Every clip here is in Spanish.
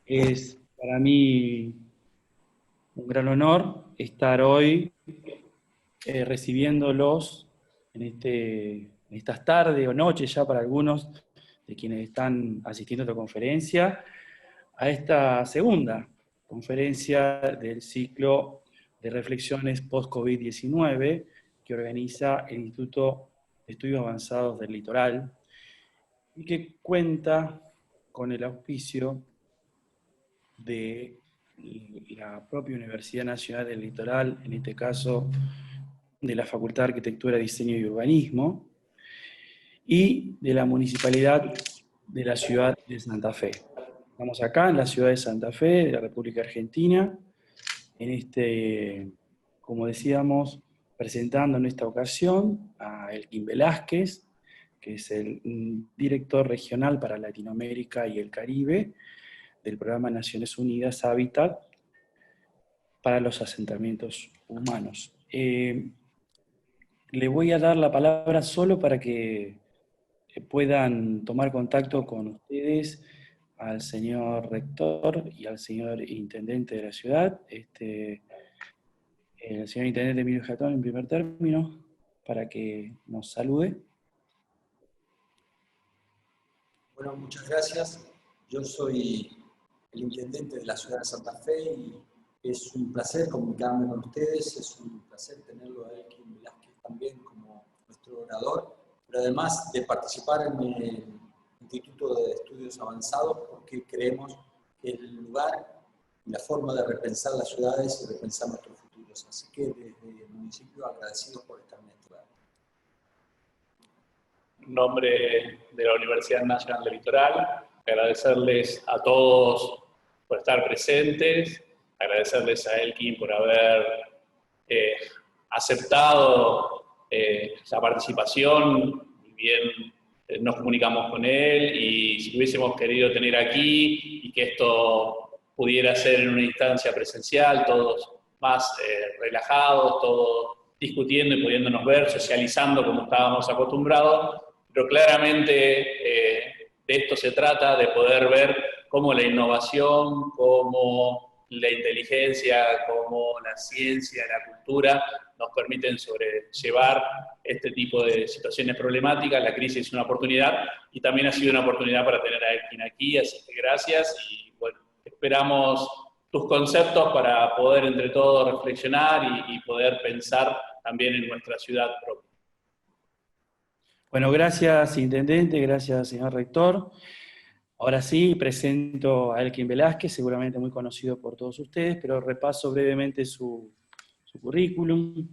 Es para mí un gran honor estar hoy recibiéndolos en estas tardes o noches ya para algunos de quienes están asistiendo a esta conferencia, a esta segunda conferencia del ciclo de reflexiones post-COVID-19 que organiza el Instituto de Estudios Avanzados del Litoral y que cuenta con el auspicio de la propia Universidad Nacional del Litoral, en este caso de la Facultad de Arquitectura, Diseño y Urbanismo, y de la Municipalidad de la Ciudad de Santa Fe. Estamos acá en la ciudad de Santa Fe, de la República Argentina, como decíamos, presentando en esta ocasión a Elkin Velázquez, que es el director regional para Latinoamérica y el Caribe del Programa Naciones Unidas Hábitat para los asentamientos humanos. Le voy a dar la palabra solo para que puedan tomar contacto con ustedes al señor rector y al señor intendente de la ciudad, el señor intendente Emilio Jatón en primer término, para que nos salude. Bueno, muchas gracias. Yo soy el intendente de la ciudad de Santa Fe y es un placer comunicarme con ustedes, es un placer tenerlo a Elkin Velázquez también como nuestro orador, pero además de participar en el Instituto de Estudios Avanzados porque creemos que el lugar y la forma de repensar las ciudades y repensar nuestros futuros. Así que desde el municipio agradecidos por estar en este lugar. En nombre de la Universidad Nacional del Litoral, agradecerles a todos por estar presentes, agradecerles a Elkin por haber aceptado la participación, y bien nos comunicamos con él, y si hubiésemos querido tener aquí y que esto pudiera ser en una instancia presencial, todos más relajados, todos discutiendo y pudiéndonos ver, socializando como estábamos acostumbrados, pero claramente de esto se trata, de poder ver cómo la innovación, cómo la inteligencia, cómo la ciencia, la cultura nos permiten sobrellevar este tipo de situaciones problemáticas. La crisis es una oportunidad y también ha sido una oportunidad para tener a Elkin aquí, así que gracias y bueno, esperamos tus conceptos para poder entre todos reflexionar y poder pensar también en nuestra ciudad propia. Bueno, gracias intendente, gracias señor rector. Ahora sí, presento a Elkin Velázquez, seguramente muy conocido por todos ustedes, pero repaso brevemente su currículum.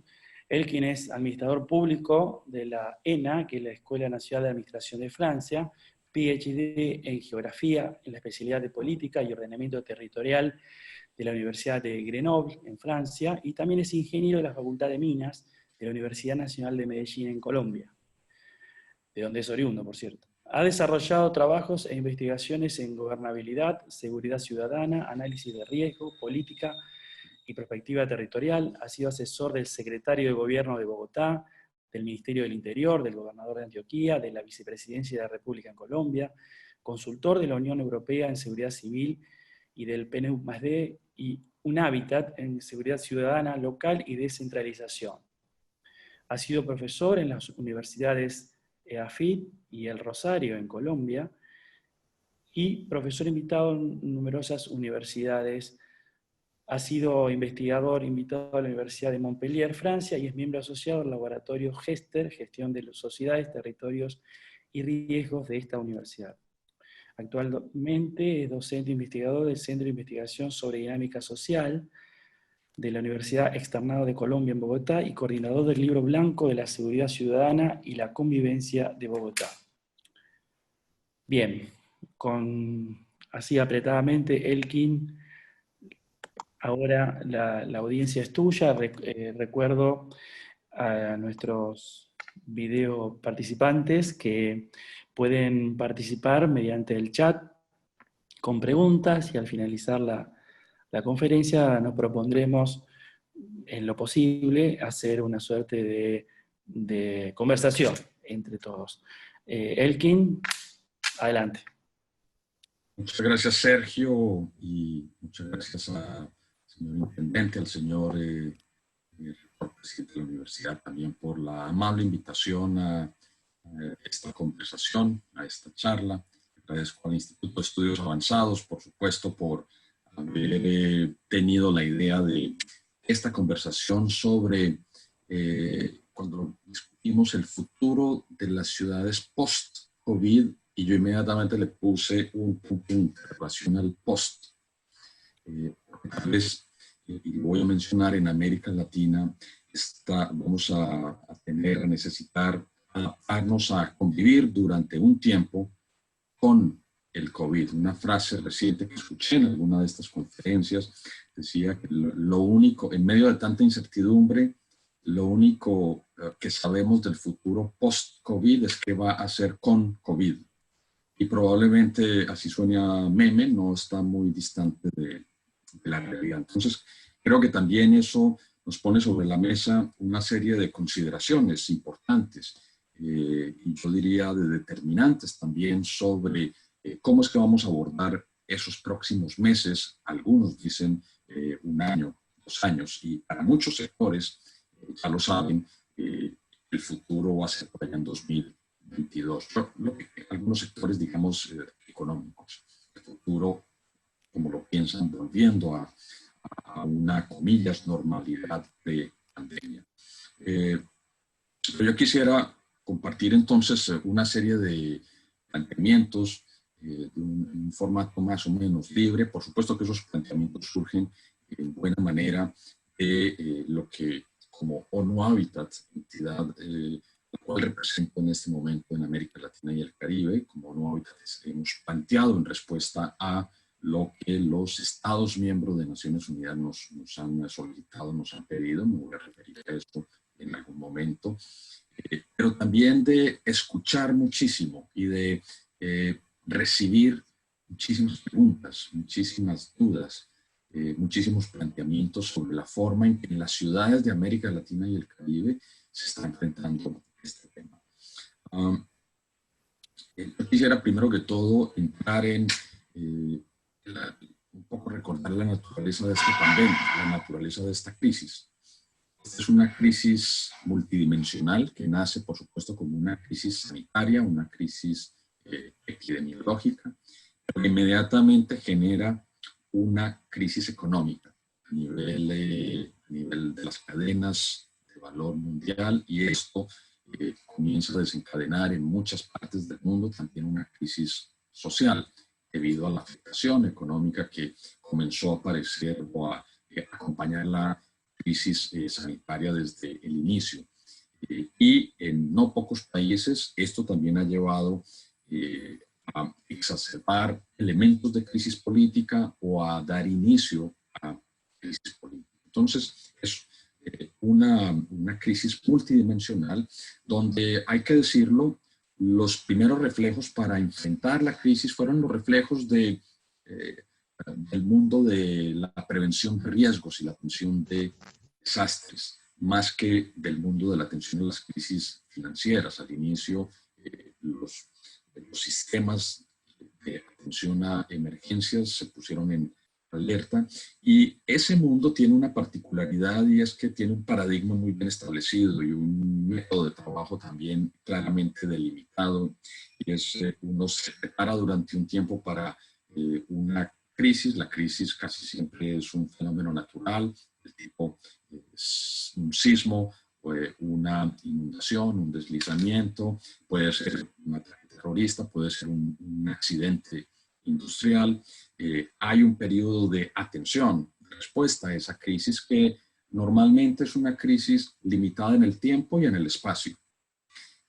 Elkin es administrador público de la ENA, que es la Escuela Nacional de Administración de Francia, PhD en Geografía, en la especialidad de Política y Ordenamiento Territorial de la Universidad de Grenoble, en Francia, y también es ingeniero de la Facultad de Minas de la Universidad Nacional de Medellín, en Colombia, de donde es oriundo, por cierto. Ha desarrollado trabajos e investigaciones en gobernabilidad, seguridad ciudadana, análisis de riesgo, política y perspectiva territorial. Ha sido asesor del secretario de Gobierno de Bogotá, del Ministerio del Interior, del gobernador de Antioquia, de la Vicepresidencia de la República en Colombia, consultor de la Unión Europea en Seguridad Civil y del PNUD y un hábitat en seguridad ciudadana local y descentralización. Ha sido profesor en las universidades EAFIT y El Rosario en Colombia, y profesor invitado en numerosas universidades. Ha sido investigador invitado a la Universidad de Montpellier, Francia, y es miembro asociado del laboratorio GESTER, Gestión de Sociedades, Territorios y Riesgos de esta universidad. Actualmente es docente investigador del Centro de Investigación sobre Dinámica Social de la Universidad Externado de Colombia en Bogotá y coordinador del Libro Blanco de la Seguridad Ciudadana y la Convivencia de Bogotá. Bien, así apretadamente, Elkin, ahora la audiencia es tuya. Recuerdo a nuestros video participantes que pueden participar mediante el chat con preguntas, y al finalizar la conferencia nos propondremos, en lo posible, hacer una suerte de conversación entre todos. Elkin, adelante. Muchas gracias, Sergio, y muchas gracias al señor intendente, al señor presidente de la universidad, también por la amable invitación a esta conversación, a esta charla. Agradezco al Instituto de Estudios Avanzados, por supuesto, por haber tenido la idea de esta conversación sobre cuando discutimos el futuro de las ciudades post-COVID, y yo inmediatamente le puse un punto de interrogación al post. Tal vez, y lo voy a mencionar, en América Latina vamos a necesitar adaptarnos a convivir durante un tiempo con el COVID. Una frase reciente que escuché en alguna de estas conferencias decía que lo único, en medio de tanta incertidumbre, lo único que sabemos del futuro post-COVID es qué va a hacer con COVID. Y probablemente, así suene a meme, no está muy distante de la realidad. Entonces, creo que también eso nos pone sobre la mesa una serie de consideraciones importantes y yo diría de determinantes también sobre cómo es que vamos a abordar esos próximos meses. Algunos dicen 1 año, 2 años, y para muchos sectores, ya lo saben, el futuro va a ser por allá en 2022. Algunos sectores, digamos, económicos. El futuro, como lo piensan, volviendo a una, comillas, normalidad de pandemia. Pero yo quisiera compartir entonces una serie de planteamientos de un formato más o menos libre. Por supuesto que esos planteamientos surgen en buena manera de lo que como ONU Habitat, entidad la cual represento en este momento en América Latina y el Caribe, como ONU Habitat hemos planteado en respuesta a lo que los Estados miembros de Naciones Unidas nos han solicitado, nos han pedido. Me voy a referir a esto en algún momento. Pero también de escuchar muchísimo y de recibir muchísimas preguntas, muchísimas dudas, muchísimos planteamientos sobre la forma en que en las ciudades de América Latina y el Caribe se está enfrentando este tema. Yo quisiera primero que todo entrar en un poco recordar la naturaleza de esta pandemia, la naturaleza de esta crisis. Esta es una crisis multidimensional que nace, por supuesto, como una crisis sanitaria, una crisis epidemiológica, pero inmediatamente genera una crisis económica a nivel de las cadenas de valor mundial, y esto comienza a desencadenar en muchas partes del mundo también una crisis social debido a la afectación económica que comenzó a aparecer o a acompañar la crisis sanitaria desde el inicio. Y en no pocos países esto también ha llevado a exacerbar elementos de crisis política o a dar inicio a crisis política. Entonces, es una crisis multidimensional donde, hay que decirlo, los primeros reflejos para enfrentar la crisis fueron los reflejos del mundo de la prevención de riesgos y la atención de desastres, más que del mundo de la atención a las crisis financieras. Al inicio, los sistemas de atención a emergencias se pusieron en alerta, y ese mundo tiene una particularidad, y es que tiene un paradigma muy bien establecido y un método de trabajo también claramente delimitado, y es uno se prepara durante un tiempo para una crisis. La crisis casi siempre es un fenómeno natural, del tipo un sismo, una inundación, un deslizamiento, puede ser un ataque terrorista, puede ser un accidente industrial. Hay un periodo de atención, de respuesta a esa crisis, que normalmente es una crisis limitada en el tiempo y en el espacio.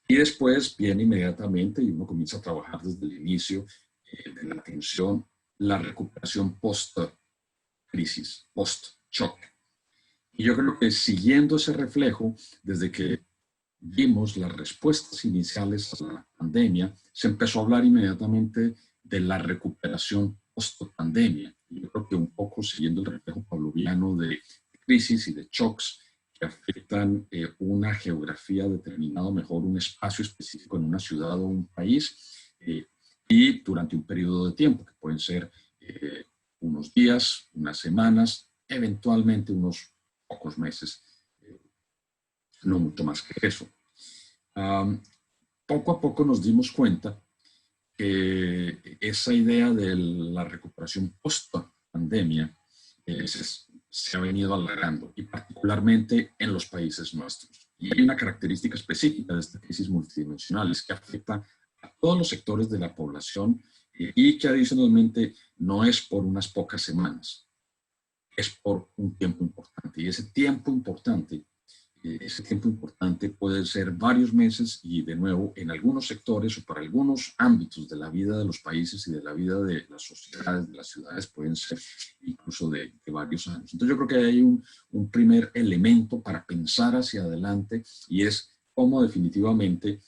Y después viene inmediatamente, y uno comienza a trabajar desde el inicio de la atención, la recuperación post-crisis, post-shock. Y yo creo que siguiendo ese reflejo, desde que vimos las respuestas iniciales a la pandemia, se empezó a hablar inmediatamente de la recuperación post-pandemia. Yo creo que un poco siguiendo el reflejo pavloviano de crisis y de shocks que afectan una geografía determinada, mejor un espacio específico en una ciudad o un país, y durante un periodo de tiempo, que pueden ser unos días, unas semanas, eventualmente unos pocos meses, no mucho más que eso. Poco a poco nos dimos cuenta que esa idea de la recuperación post-pandemia se ha venido alargando, y particularmente en los países nuestros. Y hay una característica específica de esta crisis multidimensional, es que afecta a todos los sectores de la población y que adicionalmente no es por unas pocas semanas, es por un tiempo importante. Y ese tiempo importante puede ser varios meses, y de nuevo en algunos sectores o para algunos ámbitos de la vida de los países y de la vida de las sociedades, de las ciudades, pueden ser incluso de varios años. Entonces yo creo que hay un primer elemento para pensar hacia adelante, y es cómo definitivamente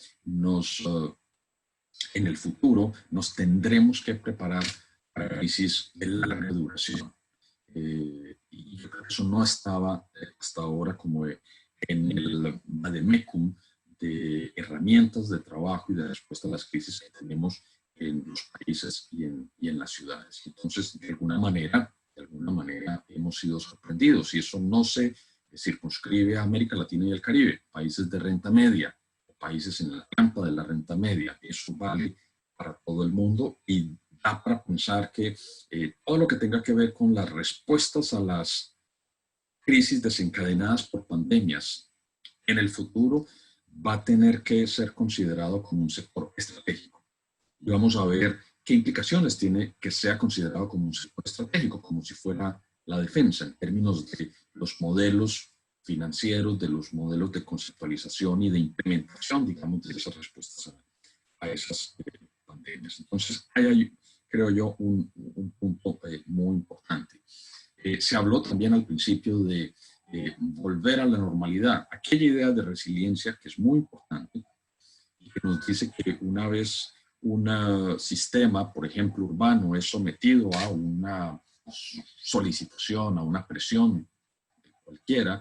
en el futuro nos tendremos que preparar para crisis de larga duración. Y yo creo que eso no estaba hasta ahora como en el vademecum de herramientas de trabajo y de respuesta a las crisis que tenemos en los países y en las ciudades. Entonces, de alguna manera hemos sido sorprendidos, y eso no se circunscribe a América Latina y el Caribe, países de renta media, países en la trampa de la renta media. Eso vale para todo el mundo, y da para pensar que todo lo que tenga que ver con las respuestas a las crisis desencadenadas por pandemias en el futuro va a tener que ser considerado como un sector estratégico. Y vamos a ver qué implicaciones tiene que sea considerado como un sector estratégico, como si fuera la defensa, en términos de los modelos financieros, de los modelos de conceptualización y de implementación, digamos, de esas respuestas a esas pandemias. Entonces, hay, creo yo, un punto muy importante. Se habló también al principio de volver a la normalidad, aquella idea de resiliencia que es muy importante y que nos dice que una vez un sistema, por ejemplo, urbano, es sometido a una solicitación, a una presión cualquiera,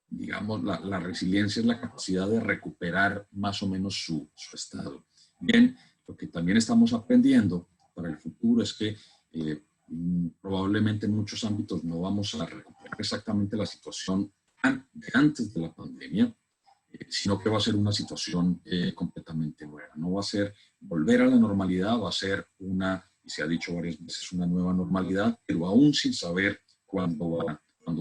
digamos, la resiliencia es la capacidad de recuperar más o menos su estado. Bien, lo que también estamos aprendiendo para el futuro es que probablemente en muchos ámbitos no vamos a recuperar exactamente la situación de antes de la pandemia, sino que va a ser una situación completamente nueva. No va a ser volver a la normalidad, va a ser y se ha dicho varias veces, una nueva normalidad, pero aún sin saber cuándo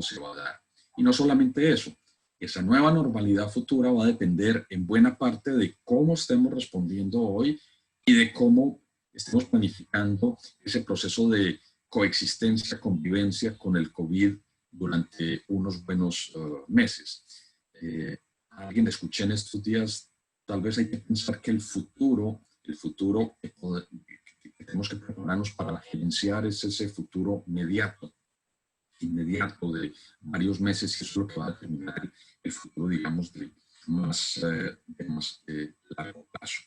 se va a dar. Y no solamente eso, esa nueva normalidad futura va a depender en buena parte de cómo estemos respondiendo hoy y de cómo estemos planificando ese proceso de coexistencia, convivencia con el COVID durante unos buenos meses. Alguien escuché en estos días, tal vez hay que pensar que el futuro que tenemos que prepararnos para gerenciar es ese futuro inmediato de varios meses, y eso es lo que va a determinar el futuro, digamos, de más largo plazo.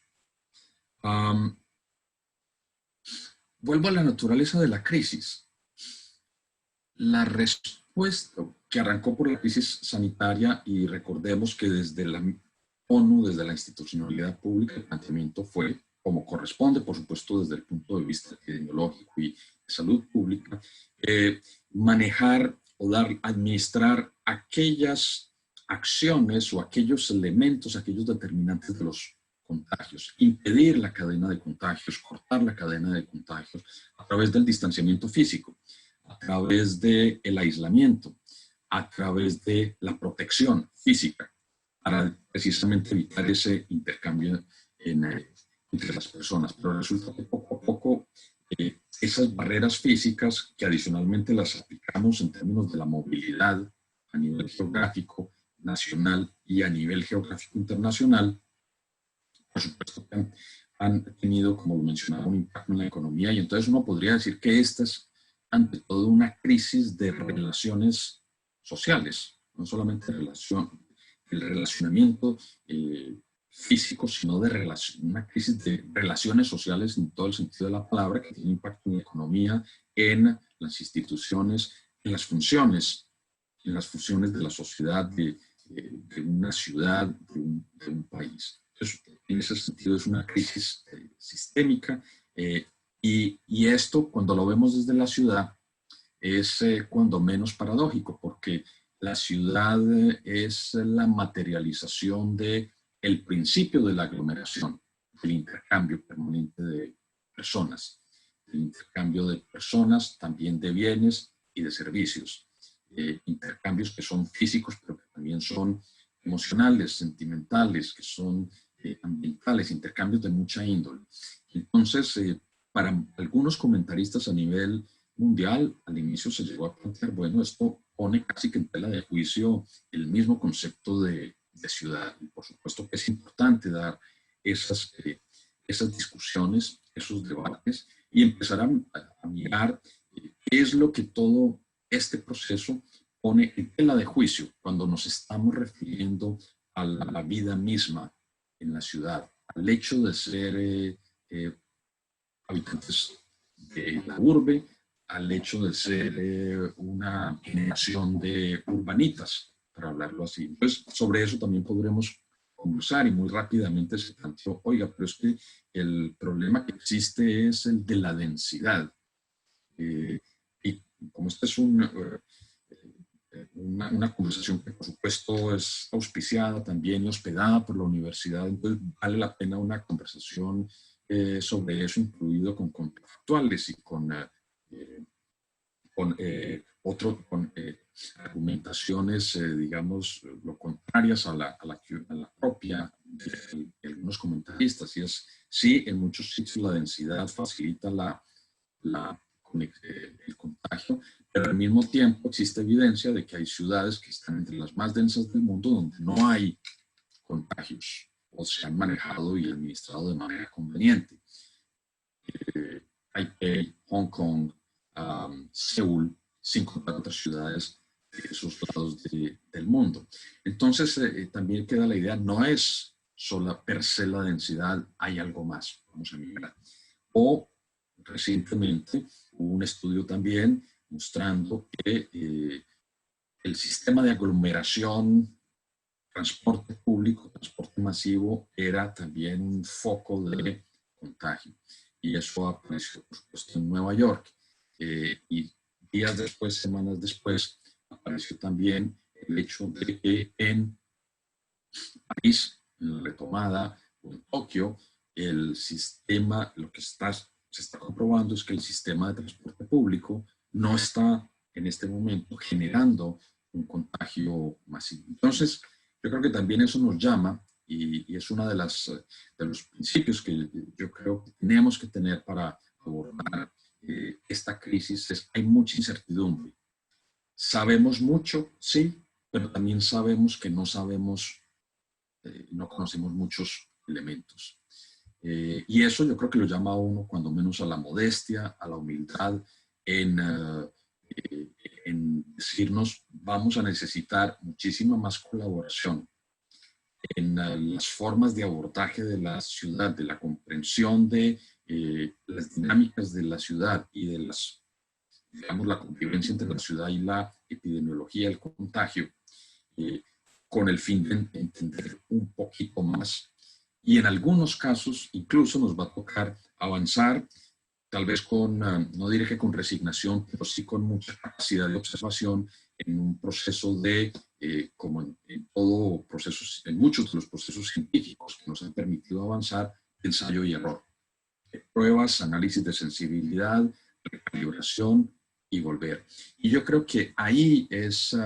Vuelvo a la naturaleza de la crisis. La respuesta que arrancó por la crisis sanitaria, y recordemos que desde la ONU, desde la institucionalidad pública, el planteamiento fue, como corresponde, por supuesto, desde el punto de vista epidemiológico y de salud pública, manejar o administrar aquellas acciones o aquellos elementos, aquellos determinantes de los contagios, impedir la cadena de contagios, cortar la cadena de contagios a través del distanciamiento físico, a través del aislamiento, a través de la protección física, para precisamente evitar ese intercambio entre las personas. Pero resulta que poco a poco esas barreras físicas, que adicionalmente las aplicamos en términos de la movilidad a nivel geográfico nacional y a nivel geográfico internacional, por supuesto que han tenido, como lo mencionaba, un impacto en la economía, y entonces uno podría decir que esta es ante todo una crisis de relaciones sociales, no solamente el relacionamiento físico, sino una crisis de relaciones sociales en todo el sentido de la palabra, que tiene impacto en la economía, en las instituciones, en las funciones de la sociedad, de una ciudad, de un país. Entonces, en ese sentido es una crisis sistémica, y esto, cuando lo vemos desde la ciudad, es cuando menos paradójico, porque la ciudad es la materialización del principio de la aglomeración, del intercambio permanente de personas, el intercambio de personas, también de bienes y de servicios, intercambios que son físicos, pero que también son emocionales, sentimentales, que son ambientales, intercambios de mucha índole. Entonces, para algunos comentaristas a nivel mundial, al inicio se llegó a plantear, bueno, esto pone casi que en tela de juicio el mismo concepto de ciudad. Y por supuesto que es importante dar esas discusiones, esos debates, y empezar a mirar qué es lo que todo este proceso pone en tela de juicio cuando nos estamos refiriendo a la vida misma en la ciudad, al hecho de ser habitantes de la urbe, al hecho de ser una generación de urbanitas, para hablarlo así. Entonces, sobre eso también podremos conversar, y muy rápidamente se planteó, oiga, pero es que el problema que existe es el de la densidad. Y como esta es una conversación que por supuesto es auspiciada también y hospedada por la universidad, entonces vale la pena una conversación sobre eso, incluido con contrafactuales y con argumentaciones, digamos, lo contrarias a la propia de algunos comentaristas. Y es, sí, en muchos sitios la densidad facilita el contagio, pero al mismo tiempo existe evidencia de que hay ciudades que están entre las más densas del mundo donde no hay contagios o se han manejado y administrado de manera conveniente. Taipei, Hong Kong, Seúl, sin contar otras ciudades de esos lados del mundo. Entonces, también queda la idea, no es sola per se la densidad, hay algo más, vamos a mirar. O recientemente hubo un estudio también mostrando que el sistema de aglomeración, transporte público, transporte masivo, era también un foco de contagio. Y eso apareció, por supuesto, en Nueva York. Y días después, semanas después, apareció también el hecho de que en París, en la retomada, o en Tokio, el sistema, lo que se está comprobando es que el sistema de transporte público no está en este momento generando un contagio masivo. Entonces, yo creo que también eso nos llama, y es uno de los principios que yo creo que tenemos que tener para abordar esta crisis, es hay mucha incertidumbre. Sabemos mucho, sí, pero también sabemos que no sabemos, no conocemos muchos elementos. Y eso yo creo que lo llama a uno, cuando menos, a la modestia, a la humildad, en decirnos, vamos a necesitar muchísima más colaboración en las formas de abordaje de la ciudad, de la comprensión de las dinámicas de la ciudad y de digamos, la convivencia entre la ciudad y la epidemiología del contagio, con el fin de entender un poquito más. Y en algunos casos incluso nos va a tocar avanzar, tal vez con, no diré que con resignación, pero sí con mucha capacidad de observación en un proceso como en todo proceso, en muchos de los procesos científicos que nos han permitido avanzar, ensayo y error. Pruebas, análisis de sensibilidad, recalibración y volver. Y yo creo que ahí es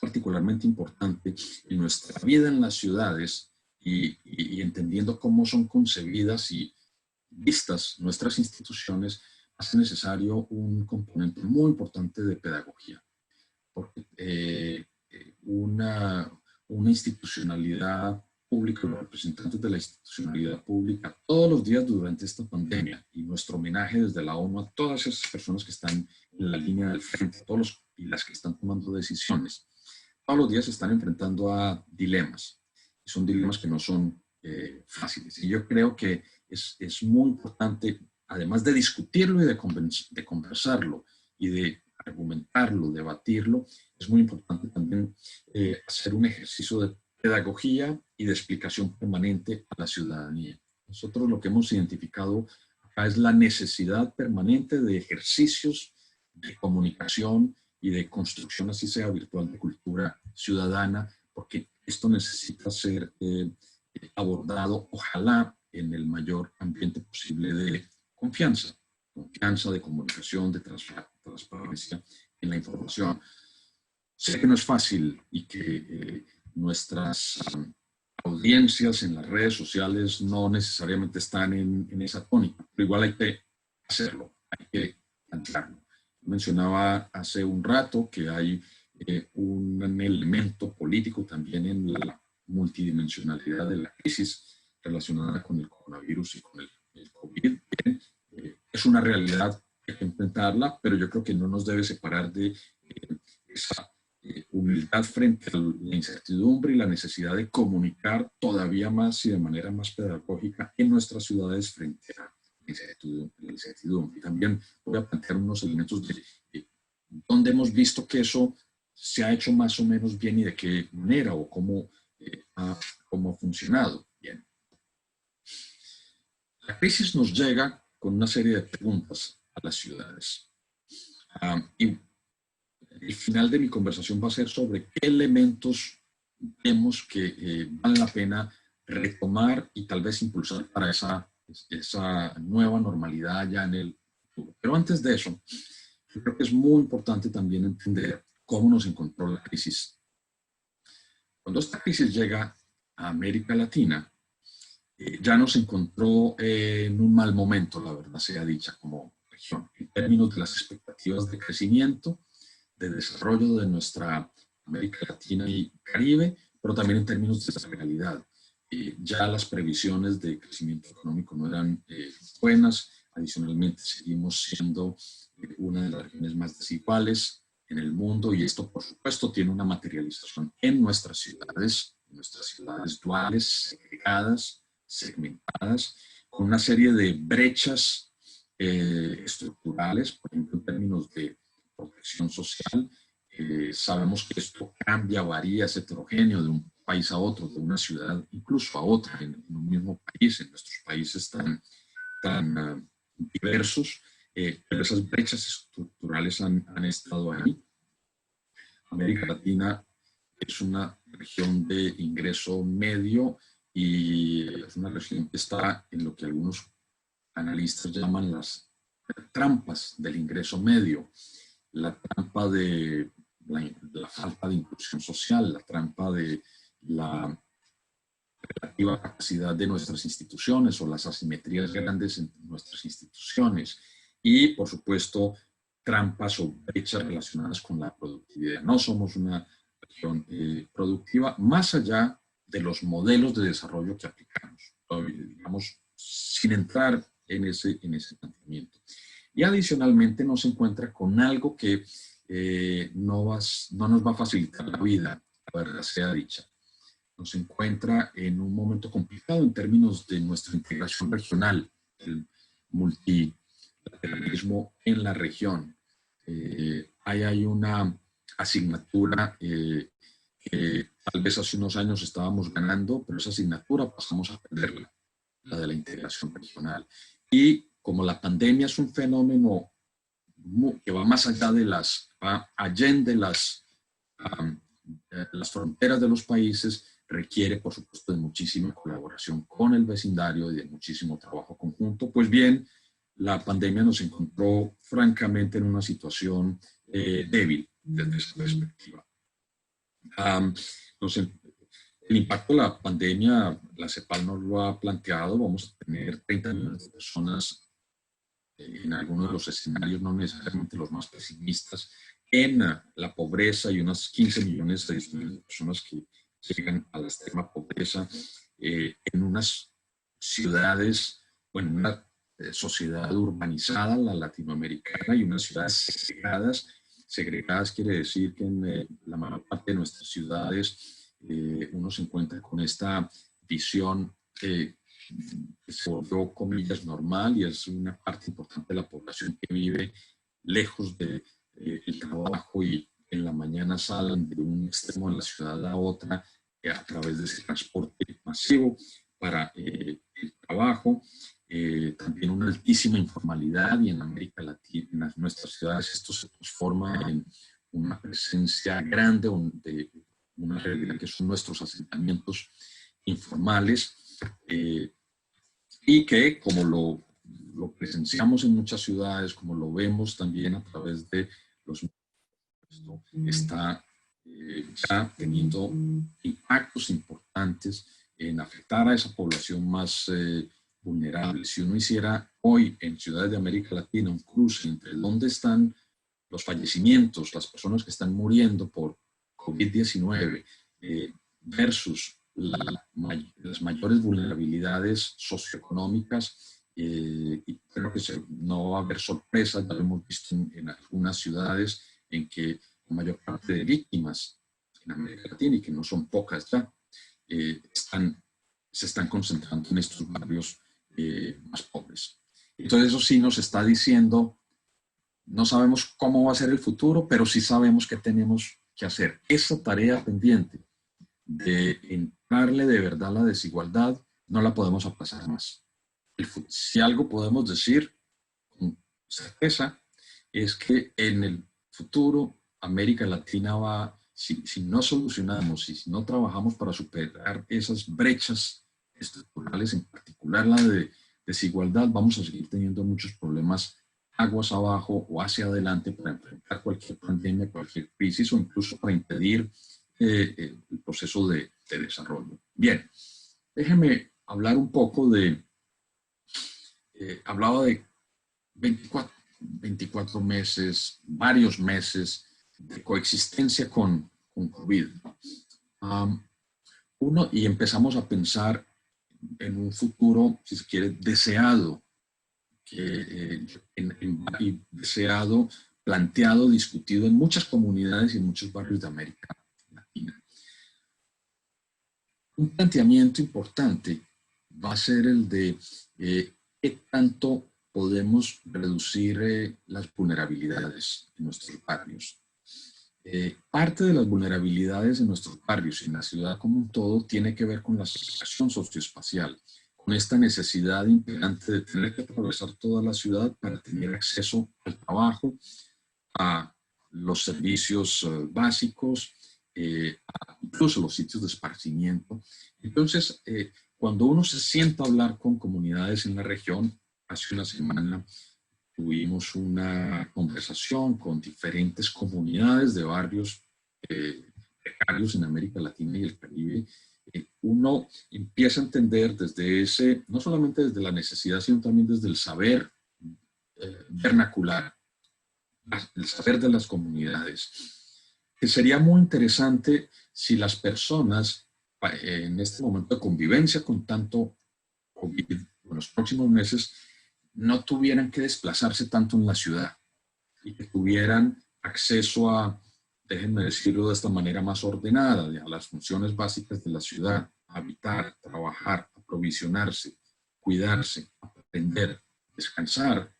particularmente importante en nuestra vida en las ciudades y entendiendo cómo son concebidas y vistas nuestras instituciones, hace necesario un componente muy importante de pedagogía. Porque una institucionalidad pública, los representantes de la institucionalidad pública, todos los días durante esta pandemia, y nuestro homenaje desde la ONU a todas esas personas que están en la línea del frente, y las que están tomando decisiones, todos los días se están enfrentando a dilemas, y son dilemas que no son fáciles. Y yo creo que es muy importante, además de discutirlo y de conversarlo y de argumentarlo, debatirlo, es muy importante también hacer un ejercicio de pedagogía y de explicación permanente a la ciudadanía. Nosotros lo que hemos identificado acá es la necesidad permanente de ejercicios de comunicación y de construcción, así sea virtual, de cultura ciudadana, porque esto necesita ser abordado, ojalá, en el mayor ambiente posible de confianza, de comunicación, de transparencia en la información. Sé que no es fácil y que nuestras audiencias en las redes sociales no necesariamente están en esa tónica, pero igual hay que hacerlo, hay que plantearlo. Mencionaba hace un rato que hay un elemento político también en la multidimensionalidad de la crisis relacionada con el coronavirus y con el COVID. Bien, es una realidad, hay que enfrentarla, pero yo creo que no nos debe separar de esa humildad frente a la incertidumbre y la necesidad de comunicar todavía más y de manera más pedagógica en nuestras ciudades frente a la incertidumbre. Y también voy a plantear unos elementos de dónde hemos visto que eso se ha hecho más o menos bien y de qué manera o cómo ha funcionado bien. La crisis nos llega con una serie de preguntas a las ciudades. Y el final de mi conversación va a ser sobre qué elementos vemos que vale la pena retomar y tal vez impulsar para esa nueva normalidad ya en el futuro. Pero antes de eso, yo creo que es muy importante también entender cómo nos encontró la crisis. Cuando esta crisis llega a América Latina, ya nos encontró en un mal momento, la verdad sea dicha, como región, en términos de las expectativas de crecimiento, de desarrollo de nuestra América Latina y Caribe, pero también en términos de la realidad. Ya las previsiones de crecimiento económico no eran buenas, adicionalmente seguimos siendo una de las regiones más desiguales en el mundo y esto, por supuesto, tiene una materialización en nuestras ciudades duales, segregadas, segmentadas, con una serie de brechas estructurales, por ejemplo, en términos de protección social. Sabemos que esto cambia, varía, es heterogéneo de un país a otro, de una ciudad incluso a otra, en un mismo país, en nuestros países tan diversos, pero esas brechas estructurales han estado ahí. América Latina es una región de ingreso medio y es una región que está en lo que algunos analistas llaman las trampas del ingreso medio. La trampa de la falta de inclusión social, la trampa de la relativa capacidad de nuestras instituciones o las asimetrías grandes en nuestras instituciones y, por supuesto, trampas o brechas relacionadas con la productividad. No somos una región productiva más allá de los modelos de desarrollo que aplicamos, digamos, sin entrar en ese planteamiento. Y adicionalmente nos encuentra con algo que no nos va a facilitar la vida, la verdad sea dicha. Nos encuentra en un momento complicado en términos de nuestra integración regional, el multilateralismo en la región. Hay una asignatura que tal vez hace unos años estábamos ganando, pero esa asignatura pasamos a perderla, la de la integración regional. Y como la pandemia es un fenómeno que va más allá de va allende las fronteras de los países, requiere, por supuesto, de muchísima colaboración con el vecindario y de muchísimo trabajo conjunto. Pues bien, la pandemia nos encontró francamente en una situación débil desde esa perspectiva. El impacto de la pandemia, la CEPAL nos lo ha planteado, vamos a tener 30 millones de personas en algunos de los escenarios, no necesariamente los más pesimistas, en la pobreza y unas 15 millones de personas que llegan a la extrema pobreza en unas ciudades, bueno, una sociedad urbanizada, la latinoamericana, y unas ciudades segregadas. Segregadas quiere decir que en la mayor parte de nuestras ciudades uno se encuentra con esta visión que se volvió, comillas, normal, y es una parte importante de la población que vive lejos del trabajo y en la mañana salen de un extremo de la ciudad a otra a través de ese transporte masivo, para el trabajo, también una altísima informalidad, y en América Latina, en nuestras ciudades, esto se transforma en una presencia grande de una realidad que son nuestros asentamientos informales, y que, como lo presenciamos en muchas ciudades, como lo vemos también a través de los medios, está ya teniendo impactos importantes en afectar a esa población más vulnerable. Si uno hiciera hoy en ciudades de América Latina un cruce entre dónde están los fallecimientos, las personas que están muriendo por COVID-19 versus las mayores vulnerabilidades socioeconómicas, y creo que no va a haber sorpresas, ya lo hemos visto en algunas ciudades en que la mayor parte de víctimas en América Latina, y que no son pocas ya, se están concentrando en estos barrios más pobres. Entonces eso sí nos está diciendo, no sabemos cómo va a ser el futuro, pero sí sabemos que tenemos que hacer. Esa tarea pendiente de entrarle de verdad a la desigualdad, no la podemos aplazar más. Si algo podemos decir con certeza, es que en el futuro América Latina va, si no solucionamos y si no trabajamos para superar esas brechas estructurales, en particular la de desigualdad, vamos a seguir teniendo muchos problemas aguas abajo o hacia adelante para enfrentar cualquier pandemia, cualquier crisis, o incluso para impedir el proceso de desarrollo. Bien, déjeme hablar un poco de, hablaba de 24 meses, varios meses de coexistencia con COVID. Y empezamos a pensar en un futuro, si se quiere, deseado, y deseado, planteado, discutido en muchas comunidades y en muchos barrios de América Latina. Un planteamiento importante va a ser el de qué tanto podemos reducir las vulnerabilidades en nuestros barrios. Parte de las vulnerabilidades en nuestros barrios y en la ciudad como un todo tiene que ver con la segregación socioespacial, con esta necesidad imperante de tener que atravesar toda la ciudad para tener acceso al trabajo, a los servicios básicos, incluso los sitios de esparcimiento. Entonces, cuando uno se sienta a hablar con comunidades en la región, hace una semana tuvimos una conversación con diferentes comunidades de barrios precarios en América Latina y el Caribe. Uno empieza a entender desde ese, no solamente desde la necesidad, sino también desde el saber vernacular, el saber de las comunidades, que sería muy interesante si las personas en este momento de convivencia con tanto COVID, en los próximos meses, no tuvieran que desplazarse tanto en la ciudad y que tuvieran acceso a, déjenme decirlo de esta manera más ordenada, a las funciones básicas de la ciudad: habitar, trabajar, aprovisionarse, cuidarse, aprender, descansar,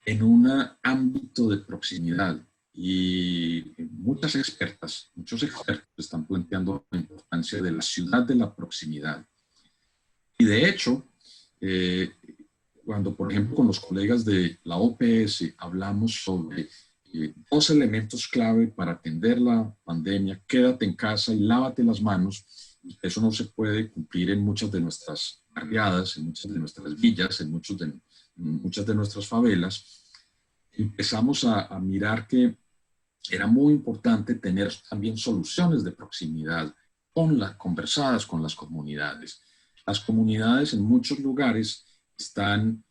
en un ámbito de proximidad. Y muchos expertos están planteando la importancia de la ciudad de la proximidad. Y de hecho, cuando, por ejemplo, con los colegas de la OPS hablamos sobre dos elementos clave para atender la pandemia: quédate en casa y lávate las manos. Y eso no se puede cumplir en muchas de nuestras barriadas, en muchas de nuestras villas, en muchas de nuestras favelas. Empezamos a mirar que era muy importante tener también soluciones de proximidad conversadas con las comunidades. Las comunidades en muchos lugares están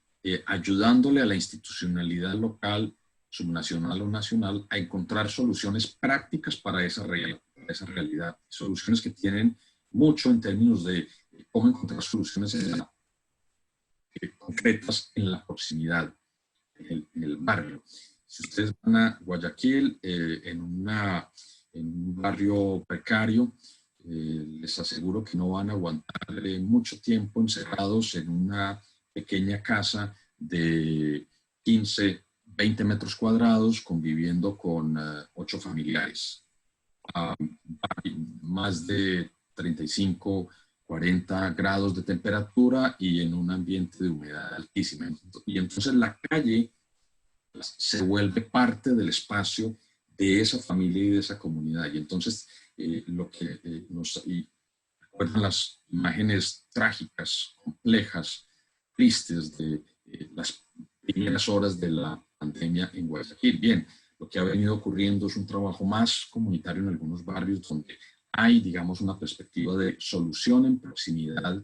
ayudándole a la institucionalidad local, subnacional o nacional, a encontrar soluciones prácticas para esa realidad. Soluciones que tienen mucho en términos de cómo encontrar soluciones concretas en la proximidad, en el barrio. Si ustedes van a Guayaquil, en un barrio precario, les aseguro que no van a aguantar mucho tiempo encerrados en una pequeña casa de 15, 20 metros cuadrados, conviviendo con 8 familiares. Más de 35, 40 grados de temperatura y en un ambiente de humedad altísima. Y entonces la calle se vuelve parte del espacio de esa familia y de esa comunidad. Y entonces lo que y recuerdan las imágenes trágicas, complejas, tristes de las primeras horas de la pandemia en Guayaquil. Bien, lo que ha venido ocurriendo es un trabajo más comunitario en algunos barrios donde hay, digamos, una perspectiva de solución en proximidad,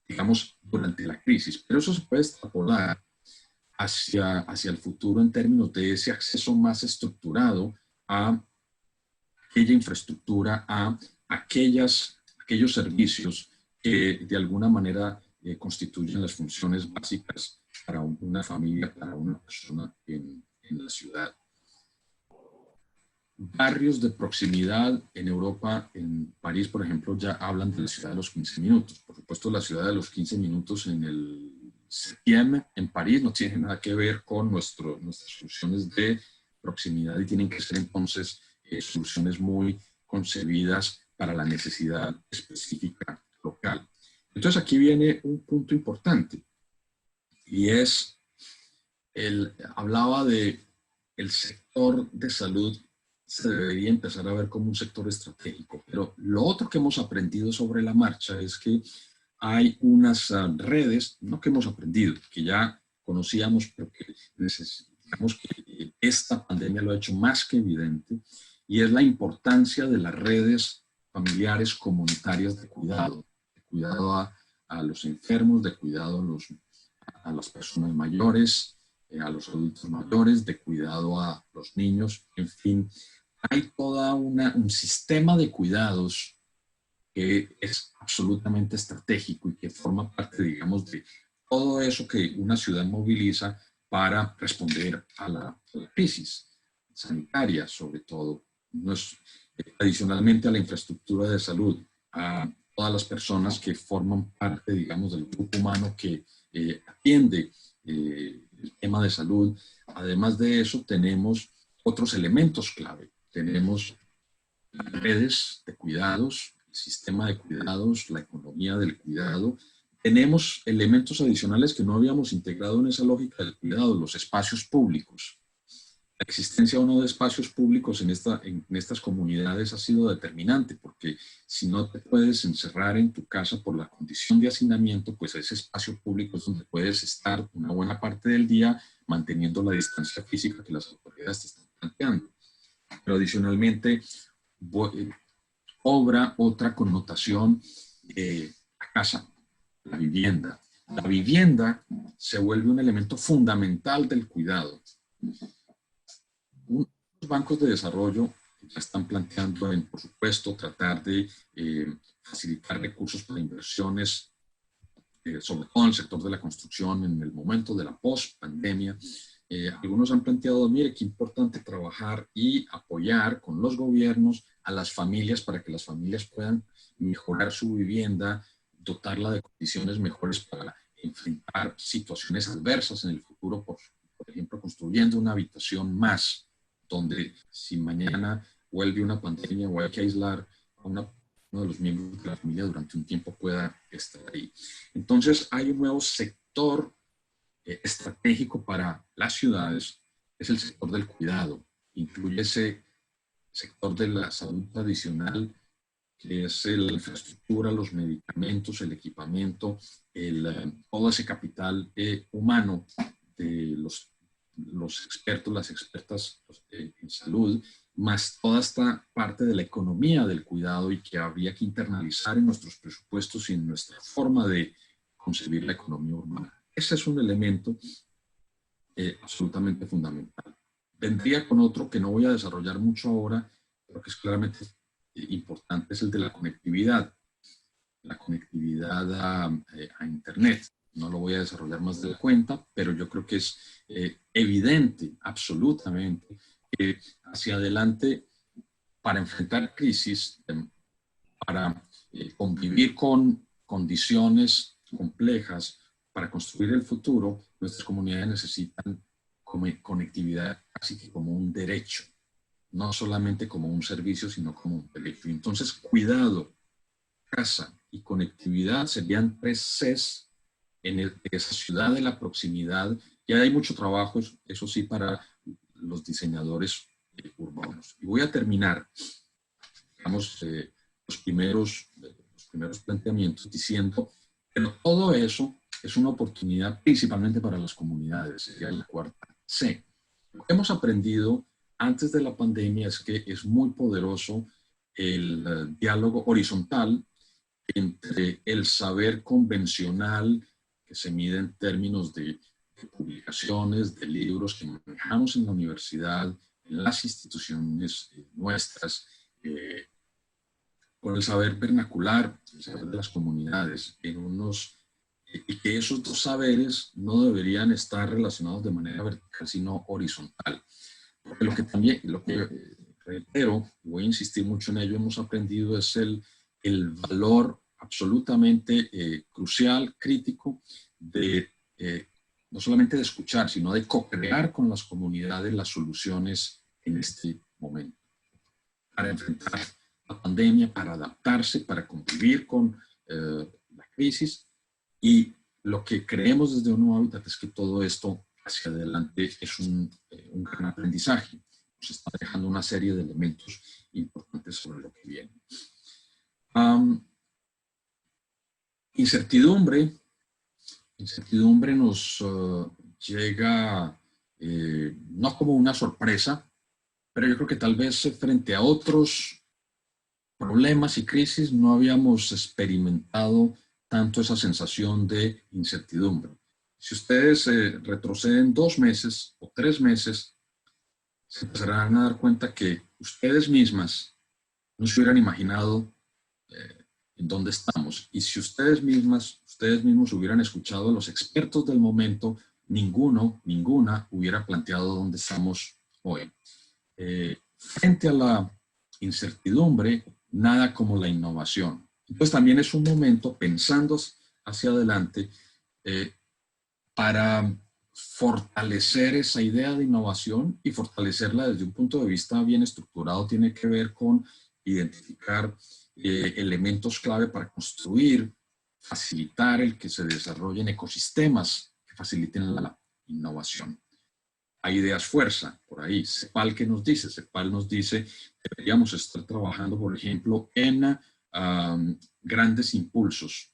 digamos, durante la crisis. Pero eso se puede extrapolar hacia el futuro en términos de ese acceso más estructurado a aquella infraestructura, a aquellos servicios que de alguna manera constituyen las funciones básicas para una familia, para una persona en la ciudad. Barrios de proximidad en Europa, en París, por ejemplo, ya hablan de la ciudad de los 15 minutos. Por supuesto, la ciudad de los 15 minutos en el septiembre en París no tiene nada que ver con nuestras soluciones de proximidad y tienen que ser entonces soluciones muy concebidas para la necesidad específica local. Entonces aquí viene un punto importante y es, hablaba de el sector de salud se debería empezar a ver como un sector estratégico, pero lo otro que hemos aprendido sobre la marcha es que hay unas redes, no que hemos aprendido, que ya conocíamos, pero que necesitamos que esta pandemia lo ha hecho más que evidente, y es la importancia de las redes familiares comunitarias de cuidado a los enfermos, de cuidado a las personas mayores, a los adultos mayores, de cuidado a los niños, en fin. Hay todo un sistema de cuidados que es absolutamente estratégico y que forma parte, digamos, de todo eso que una ciudad moviliza para responder a la crisis sanitaria, sobre todo. Adicionalmente a la infraestructura de salud, a todas las personas que forman parte, digamos, del grupo humano que atiende el tema de salud. Además de eso, tenemos otros elementos clave. Tenemos las redes de cuidados, el sistema de cuidados, la economía del cuidado. Tenemos elementos adicionales que no habíamos integrado en esa lógica del cuidado, los espacios públicos. La existencia o no de espacios públicos en estas comunidades ha sido determinante, porque si no te puedes encerrar en tu casa por la condición de hacinamiento, pues ese espacio público es donde puedes estar una buena parte del día manteniendo la distancia física que las autoridades te están planteando. Pero adicionalmente, obra otra connotación la casa, la vivienda. La vivienda se vuelve un elemento fundamental del cuidado. Los bancos de desarrollo ya están planteando, por supuesto, tratar de facilitar recursos para inversiones, sobre todo en el sector de la construcción, en el momento de la post-pandemia. Algunos han planteado, mire, qué importante trabajar y apoyar con los gobiernos a las familias para que las familias puedan mejorar su vivienda, dotarla de condiciones mejores para enfrentar situaciones adversas en el futuro, por ejemplo, construyendo una habitación más, donde si mañana vuelve una pandemia o hay que aislar a uno de los miembros de la familia durante un tiempo pueda estar ahí. Entonces hay un nuevo sector estratégico para las ciudades, es el sector del cuidado. Incluye ese sector de la salud tradicional, que es la infraestructura, los medicamentos, el equipamiento, todo ese capital humano de los expertos, las expertas en salud, más toda esta parte de la economía del cuidado y que habría que internalizar en nuestros presupuestos y en nuestra forma de concebir la economía urbana. Ese es un elemento absolutamente fundamental. Vendría con otro que no voy a desarrollar mucho ahora, pero que es claramente importante, es el de la conectividad. La conectividad a Internet. No lo voy a desarrollar más de la cuenta, pero yo creo que es evidente, absolutamente, que hacia adelante, para enfrentar crisis, para convivir con condiciones complejas, para construir el futuro, nuestras comunidades necesitan conectividad casi que como un derecho, no solamente como un servicio, sino como un derecho. Entonces, cuidado, casa, y conectividad serían 3 Cs en esa ciudad de la proximidad. Ya hay mucho trabajo, eso sí, para los diseñadores urbanos. Y voy a terminar, digamos, los primeros planteamientos diciendo que todo eso es una oportunidad principalmente para las comunidades, sería la cuarta C. Lo que hemos aprendido antes de la pandemia es que es muy poderoso el diálogo horizontal entre el saber convencional que se mide en términos de publicaciones, de libros que manejamos en la universidad, en las instituciones nuestras, con el saber vernacular, el saber de las comunidades, y que esos dos saberes no deberían estar relacionados de manera vertical, sino horizontal. Porque lo que reitero, y voy a insistir mucho en ello, hemos aprendido es el valor absolutamente crucial, crítico, de no solamente de escuchar, sino de co-crear con las comunidades las soluciones en este momento. Para enfrentar la pandemia, para adaptarse, para convivir con la crisis. Y lo que creemos desde ONU Habitat es que todo esto hacia adelante es un gran aprendizaje. Nos está dejando una serie de elementos importantes sobre lo que viene. Incertidumbre nos llega no como una sorpresa, pero yo creo que tal vez frente a otros problemas y crisis no habíamos experimentado tanto esa sensación de incertidumbre. Si ustedes retroceden 2 meses o 3 meses, se empezarán a dar cuenta que ustedes mismas no se hubieran imaginado en dónde estamos. Y si ustedes mismos hubieran escuchado a los expertos del momento, ninguna hubiera planteado dónde estamos hoy. Frente a la incertidumbre, nada como la innovación. Entonces también es un momento, pensando hacia adelante, para fortalecer esa idea de innovación y fortalecerla desde un punto de vista bien estructurado. Tiene que ver con identificar elementos clave para construir, facilitar el que se desarrollen ecosistemas que faciliten la innovación. Hay ideas fuerza por ahí. CEPAL, ¿qué nos dice? CEPAL nos dice que deberíamos estar trabajando, por ejemplo, en grandes impulsos.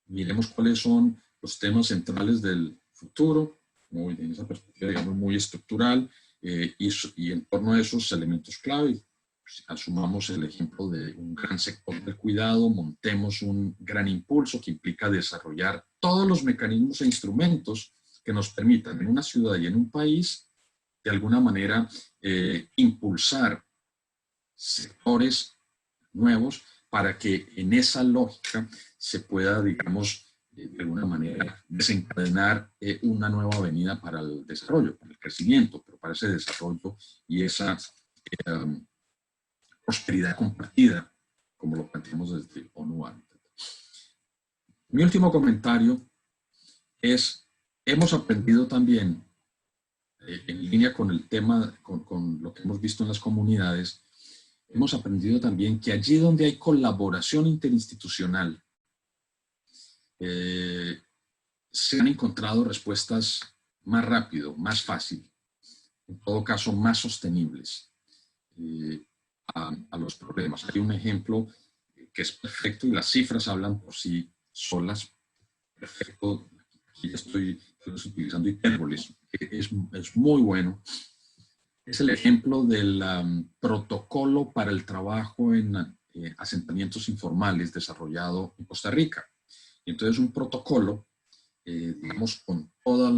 Miremos cuáles son los temas centrales del futuro, muy en esa perspectiva, digamos, muy estructural, y en torno a esos elementos clave. Pues, asumamos el ejemplo de un gran sector del cuidado, montemos un gran impulso que implica desarrollar todos los mecanismos e instrumentos que nos permitan en una ciudad y en un país, de alguna manera, impulsar sectores nuevos para que en esa lógica se pueda, digamos, de alguna manera desencadenar una nueva avenida para el desarrollo, para el crecimiento, pero para ese desarrollo y esa prosperidad compartida, como lo planteamos desde ONU Habitat. Mi último comentario es, hemos aprendido también, en línea con el tema, con lo que hemos visto en las comunidades, hemos aprendido también que allí donde hay colaboración interinstitucional, se han encontrado respuestas más rápido, más fácil, en todo caso más sostenibles a los problemas. Hay un ejemplo que es perfecto y las cifras hablan por sí solas. Perfecto, aquí estoy utilizando hipérboles, que es muy bueno. Es el ejemplo del protocolo para el trabajo en asentamientos informales desarrollado en Costa Rica. Y entonces un protocolo, digamos, con toda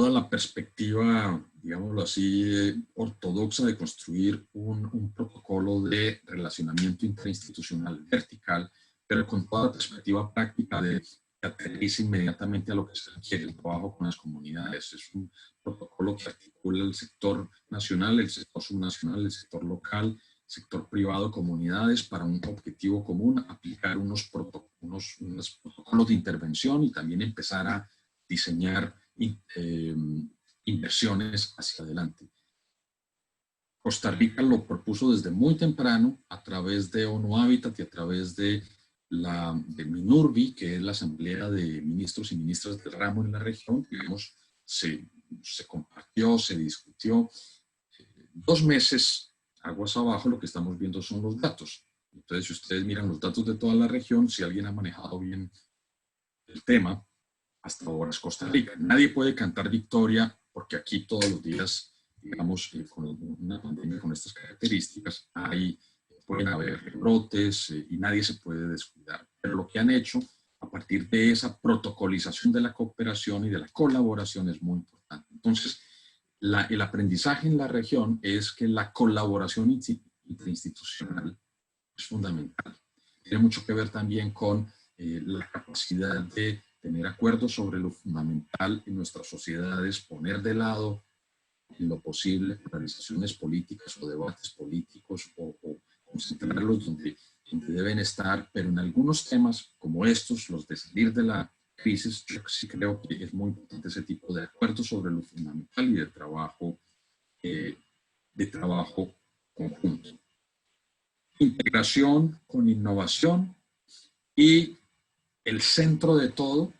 la perspectiva, digámoslo así, ortodoxa de construir un protocolo de relacionamiento interinstitucional vertical, pero con toda la perspectiva práctica de que aterriza inmediatamente a lo que se requiere, el trabajo con las comunidades. Es un protocolo que articula el sector nacional, el sector subnacional, el sector local, sector privado, comunidades, para un objetivo común, aplicar unos protocolos de intervención y también empezar a diseñar inversiones hacia adelante. Costa Rica lo propuso desde muy temprano a través de ONU Habitat y a través de de MINURBI, que es la Asamblea de Ministros y Ministras del Ramo en la región. Digamos, se compartió, se discutió. 2 meses aguas abajo, lo que estamos viendo son los datos. Entonces, si ustedes miran los datos de toda la región, si alguien ha manejado bien el tema, hasta ahora es Costa Rica. Nadie puede cantar victoria porque aquí todos los días, digamos, con una pandemia con estas características, pueden haber rebrotes y nadie se puede descuidar. Pero lo que han hecho a partir de esa protocolización de la cooperación y de la colaboración es muy importante. Entonces, el aprendizaje en la región es que la colaboración interinstitucional es fundamental. Tiene mucho que ver también con la capacidad de tener acuerdos sobre lo fundamental en nuestras sociedades, poner de lado en lo posible polarizaciones políticas o debates políticos o concentrarlos donde deben estar, pero en algunos temas como estos, los de salir de la crisis, yo sí creo que es muy importante ese tipo de acuerdos sobre lo fundamental y de trabajo conjunto. Integración con innovación y el centro de todo,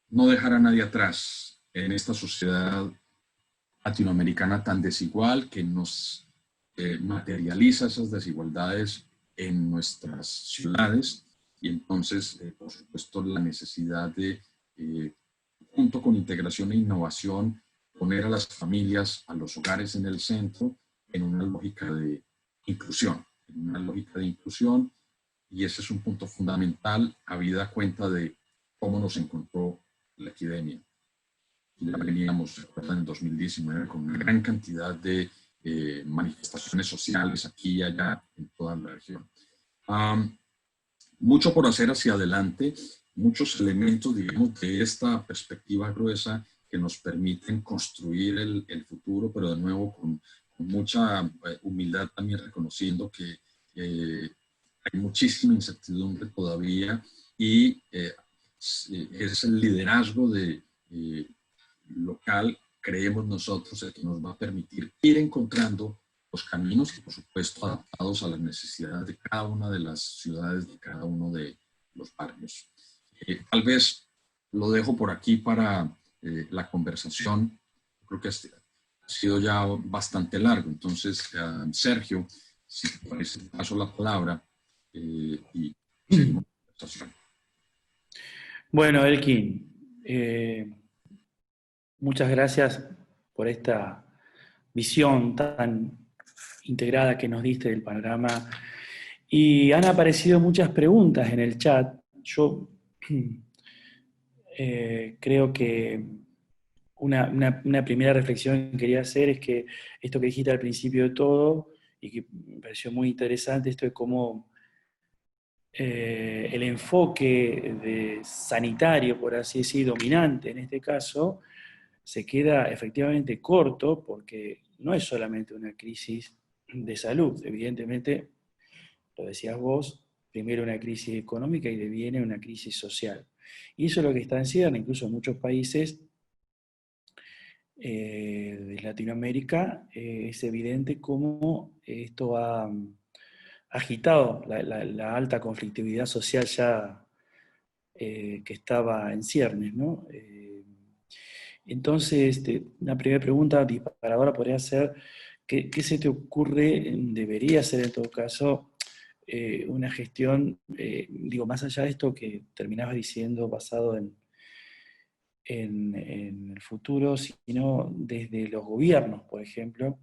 no dejar a nadie atrás en esta sociedad latinoamericana tan desigual que nos materializa esas desigualdades en nuestras ciudades y entonces, por supuesto, la necesidad de, junto con integración e innovación, poner a las familias, a los hogares en el centro en una lógica de inclusión, y ese es un punto fundamental, habida cuenta de cómo nos encontró la epidemia. Ya veníamos, recuerdan, en 2019 con una gran cantidad de manifestaciones sociales aquí y allá en toda la región. Mucho por hacer hacia adelante, muchos elementos, digamos, de esta perspectiva gruesa que nos permiten construir el futuro, pero de nuevo con mucha humildad también reconociendo que hay muchísima incertidumbre todavía y es el liderazgo local, creemos nosotros, el que nos va a permitir ir encontrando los caminos y, por supuesto, adaptados a las necesidades de cada una de las ciudades, de cada uno de los barrios. Tal vez lo dejo por aquí para la conversación. Creo que ha sido ya bastante largo. Entonces, Sergio, si te parece, te paso la palabra y seguimos la conversación. Bueno, Elkin, muchas gracias por esta visión tan integrada que nos diste del panorama. Y han aparecido muchas preguntas en el chat. Yo creo que una primera reflexión que quería hacer es que esto que dijiste al principio de todo, y que me pareció muy interesante, esto de cómo el enfoque sanitario, por así decir, dominante en este caso, se queda efectivamente corto porque no es solamente una crisis de salud, evidentemente, lo decías vos, primero una crisis económica y deviene una crisis social. Y eso es lo que está en cierre, incluso en muchos países de Latinoamérica, es evidente cómo esto ha agitado la alta conflictividad social ya que estaba en ciernes, ¿no? Entonces, una primera pregunta disparadora podría ser, ¿qué se te ocurre, debería ser en todo caso, una gestión, digo, más allá de esto que terminabas diciendo, basado en el futuro, sino desde los gobiernos, por ejemplo,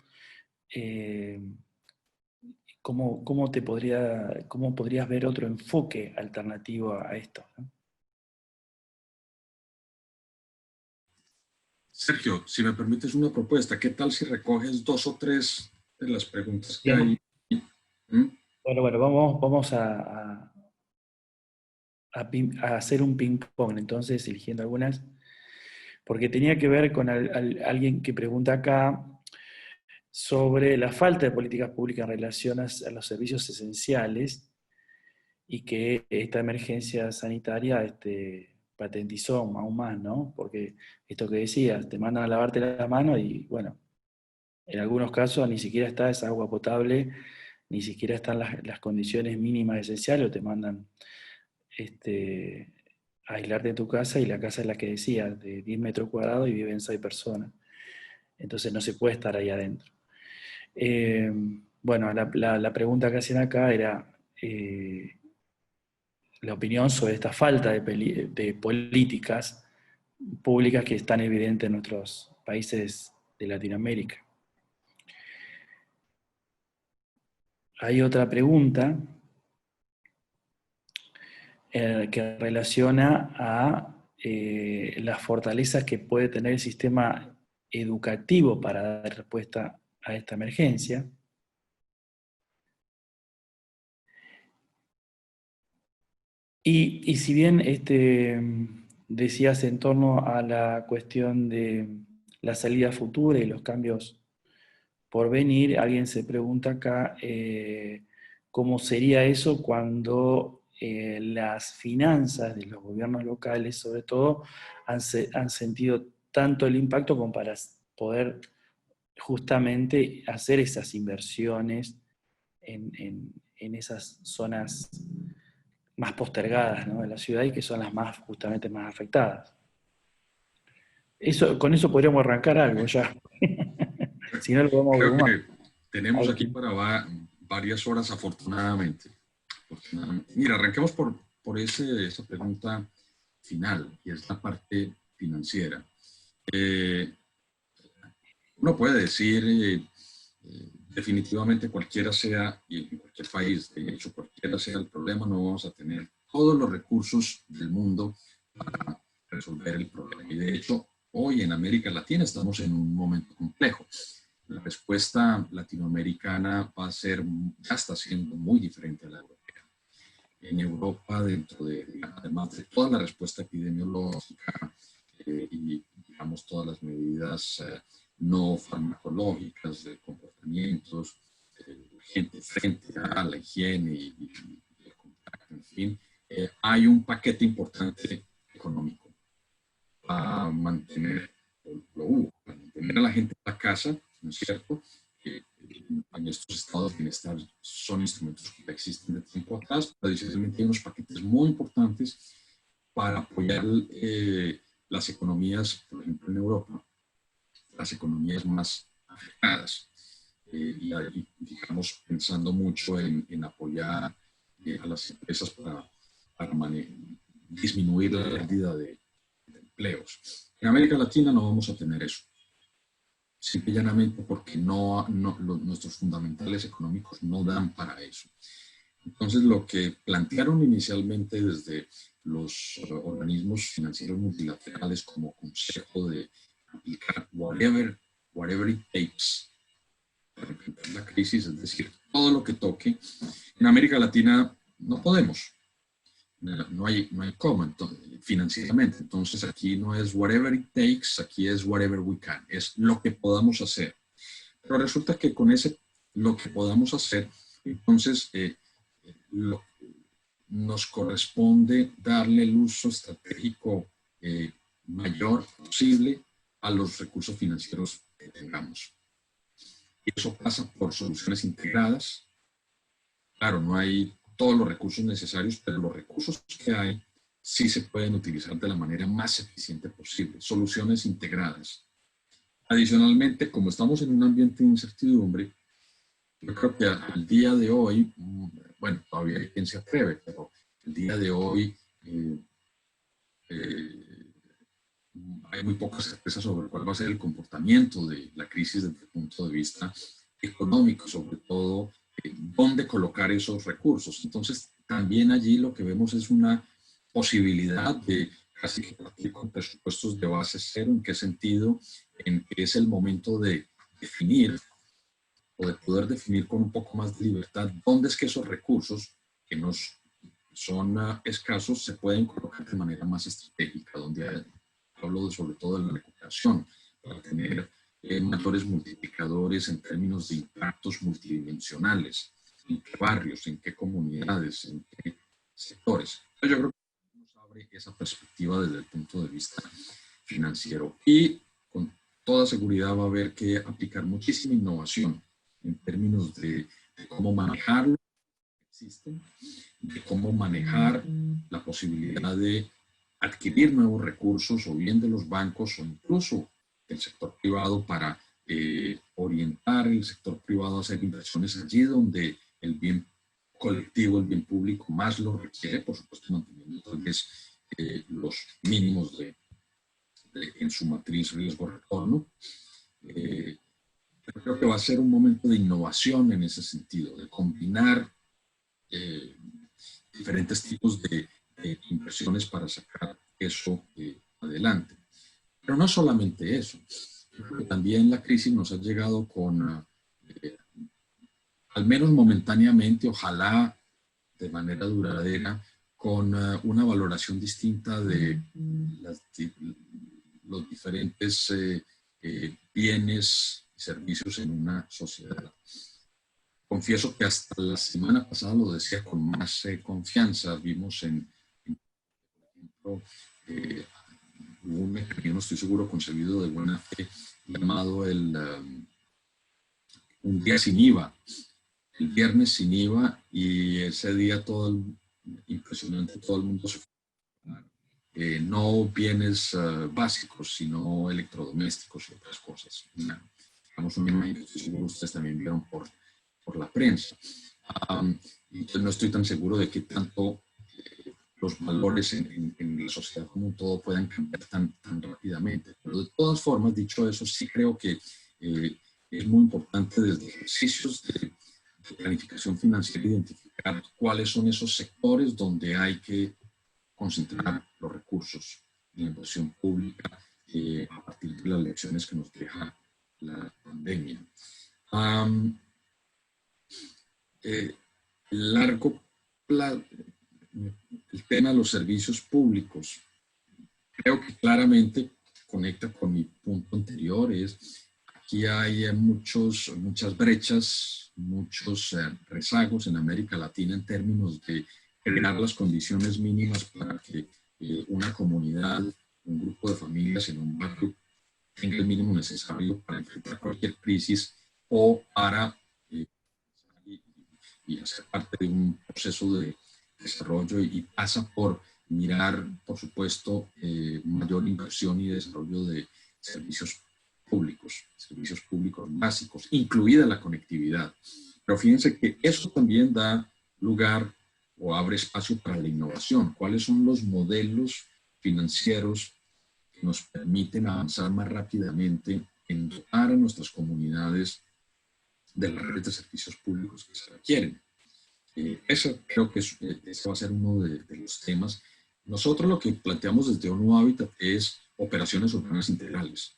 ¿cómo podrías ver otro enfoque alternativo a esto, ¿no? Sergio, si me permites una propuesta, ¿qué tal si recoges 2 o 3 de las preguntas que Bien. hay? ¿Mm? Bueno, vamos a hacer un ping-pong, entonces, eligiendo algunas, porque tenía que ver con alguien que pregunta acá sobre la falta de políticas públicas en relación a los servicios esenciales y que esta emergencia sanitaria patentizó aún más, ¿no? Porque esto que decías, te mandan a lavarte las manos y, bueno, En algunos casos ni siquiera está esa agua potable, ni siquiera están las condiciones mínimas esenciales, o te mandan a aislarte en tu casa, y la casa es la que decía, de 10 metros cuadrados y viven 6 personas. Entonces no se puede estar ahí adentro. Bueno, la pregunta que hacían acá era la opinión sobre esta falta de políticas públicas que están evidentes en nuestros países de Latinoamérica. Hay otra pregunta que relaciona a las fortalezas que puede tener el sistema educativo para dar respuesta a esta emergencia. Y si bien decías en torno a la cuestión de la salida futura y los cambios por venir, alguien se pregunta acá cómo sería eso cuando las finanzas de los gobiernos locales, sobre todo, han sentido tanto el impacto como para poder justamente hacer esas inversiones en esas zonas más postergadas, ¿no?, de la ciudad, y que son las más, justamente más afectadas. Con eso podríamos arrancar algo ya. Si no, lo podemos Creo abrumar. que tenemos aquí para varias horas, afortunadamente. Mira, arranquemos por esa pregunta final, y es la parte financiera. Uno puede decir, definitivamente cualquiera sea, y en cualquier país, de hecho, cualquiera sea el problema, no vamos a tener todos los recursos del mundo para resolver el problema. Y de hecho, hoy en América Latina estamos en un momento complejo. La respuesta latinoamericana ya está siendo muy diferente a la europea. En Europa, además de toda la respuesta epidemiológica y, digamos, todas las medidas no farmacológicas de comportamientos, gente frente a la higiene y el contacto, en fin, hay un paquete importante económico para mantener, para mantener a la gente en la casa, ¿no es cierto? En estos estados de bienestar son instrumentos que existen de tiempo atrás, pero adicionalmente hay unos paquetes muy importantes para apoyar las economías, por ejemplo en Europa, las economías más afectadas. Y digamos, pensando mucho en apoyar a las empresas para disminuir la pérdida de empleos. En América Latina no vamos a tener eso. Simple y llanamente porque nuestros fundamentales económicos no dan para eso. Entonces, lo que plantearon inicialmente desde los organismos financieros multilaterales como consejo de aplicar whatever it takes para enfrentar la crisis, es decir, todo lo que toque, en América Latina no podemos. No hay cómo financieramente. Entonces aquí no es whatever it takes, aquí es whatever we can. Es lo que podamos hacer. Pero resulta que con lo que podamos hacer, entonces nos corresponde darle el uso estratégico mayor posible a los recursos financieros que tengamos. Y eso pasa por soluciones integradas. Claro, no hay todos los recursos necesarios, pero los recursos que hay sí se pueden utilizar de la manera más eficiente posible. Soluciones integradas. Adicionalmente, como estamos en un ambiente de incertidumbre, yo creo que al día de hoy, bueno, todavía hay quien se atreve, pero el día de hoy hay muy poca certeza sobre cuál va a ser el comportamiento de la crisis desde el punto de vista económico, sobre todo dónde colocar esos recursos. Entonces, también allí lo que vemos es una posibilidad de casi que partir con presupuestos de base cero. ¿En qué sentido? En que es el momento de definir o de poder definir con un poco más de libertad dónde es que esos recursos que nos son escasos se pueden colocar de manera más estratégica, donde hablo sobre todo de la recuperación, para tener mayores multiplicadores en términos de impactos multidimensionales, en qué barrios, en qué comunidades, en qué sectores. Entonces yo creo que nos abre esa perspectiva desde el punto de vista financiero. Y toda seguridad va a haber que aplicar muchísima innovación en términos de cómo manejar lo que existen, de cómo manejar la posibilidad de adquirir nuevos recursos o bien de los bancos o incluso del sector privado para orientar el sector privado a hacer inversiones allí donde el bien colectivo, el bien público más lo requiere, por supuesto manteniendo tal vez los mínimos en su matriz riesgo-retorno. Creo que va a ser un momento de innovación en ese sentido, de combinar diferentes tipos de inversiones para sacar eso adelante. Pero no solamente eso, creo que también la crisis nos ha llegado con, al menos momentáneamente, ojalá de manera duradera, con una valoración distinta de los diferentes bienes y servicios en una sociedad. Confieso que hasta la semana pasada lo decía con más confianza. Vimos por ejemplo, un mecanismo, estoy seguro, concebido de buena fe, llamado un día sin IVA. El viernes sin IVA, y ese día impresionante, todo el mundo se fue. No bienes básicos, sino electrodomésticos y otras cosas. Digamos, una imagen que estoy seguro ustedes también vieron por la prensa. Y no estoy tan seguro de que tanto los valores en la sociedad como un todo puedan cambiar tan rápidamente. Pero de todas formas, dicho eso, sí creo que es muy importante desde ejercicios de planificación financiera identificar cuáles son esos sectores donde hay que concentrar los recursos en la inversión pública a partir de las lecciones que nos deja la pandemia. Largo plazo, el tema de los servicios públicos, creo que claramente conecta con mi punto anterior. Aquí hay muchas brechas, muchos rezagos en América Latina en términos de crear las condiciones mínimas para que una comunidad, un grupo de familias en un barrio tenga el mínimo necesario para enfrentar cualquier crisis o para y hacer parte de un proceso de desarrollo, y pasa por mirar, por supuesto, mayor inversión y desarrollo de servicios públicos básicos, incluida la conectividad. Pero fíjense que eso también da lugar o abre espacio para la innovación. ¿Cuáles son los modelos financieros que nos permiten avanzar más rápidamente en dotar a nuestras comunidades de las redes de servicios públicos que se requieren? Eso creo que ese va a ser uno de los temas. Nosotros lo que planteamos desde ONU Habitat es operaciones urbanas integrales.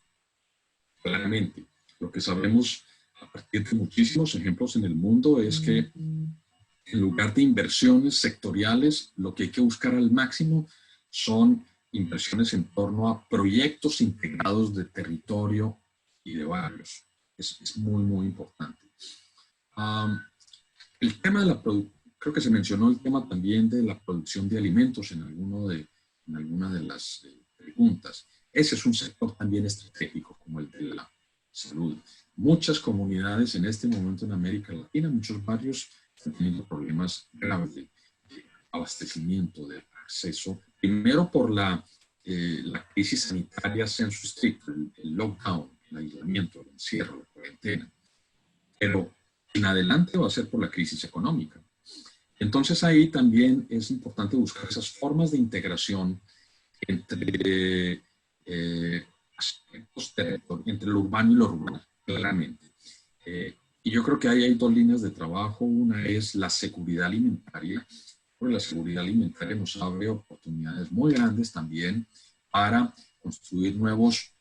Claramente, lo que sabemos a partir de muchísimos ejemplos en el mundo es que en lugar de inversiones sectoriales, lo que hay que buscar al máximo son inversiones en torno a proyectos integrados de territorio y de barrios. Es muy, muy importante. El tema de creo que se mencionó el tema también de la producción de alimentos en alguna de las preguntas. Ese es un sector también estratégico, como el de la salud. Muchas comunidades en este momento en América Latina, muchos barrios están teniendo problemas graves de abastecimiento, de acceso, primero por la crisis sanitaria sensu stricto, el lockdown, el aislamiento, el encierro, la cuarentena. Pero en adelante va a ser por la crisis económica. Entonces ahí también es importante buscar esas formas de integración entre aspectos entre lo urbano y lo rural, claramente. Y yo creo que ahí hay dos líneas de trabajo. Una es la seguridad alimentaria, porque la seguridad alimentaria nos abre oportunidades muy grandes también para construir nuevos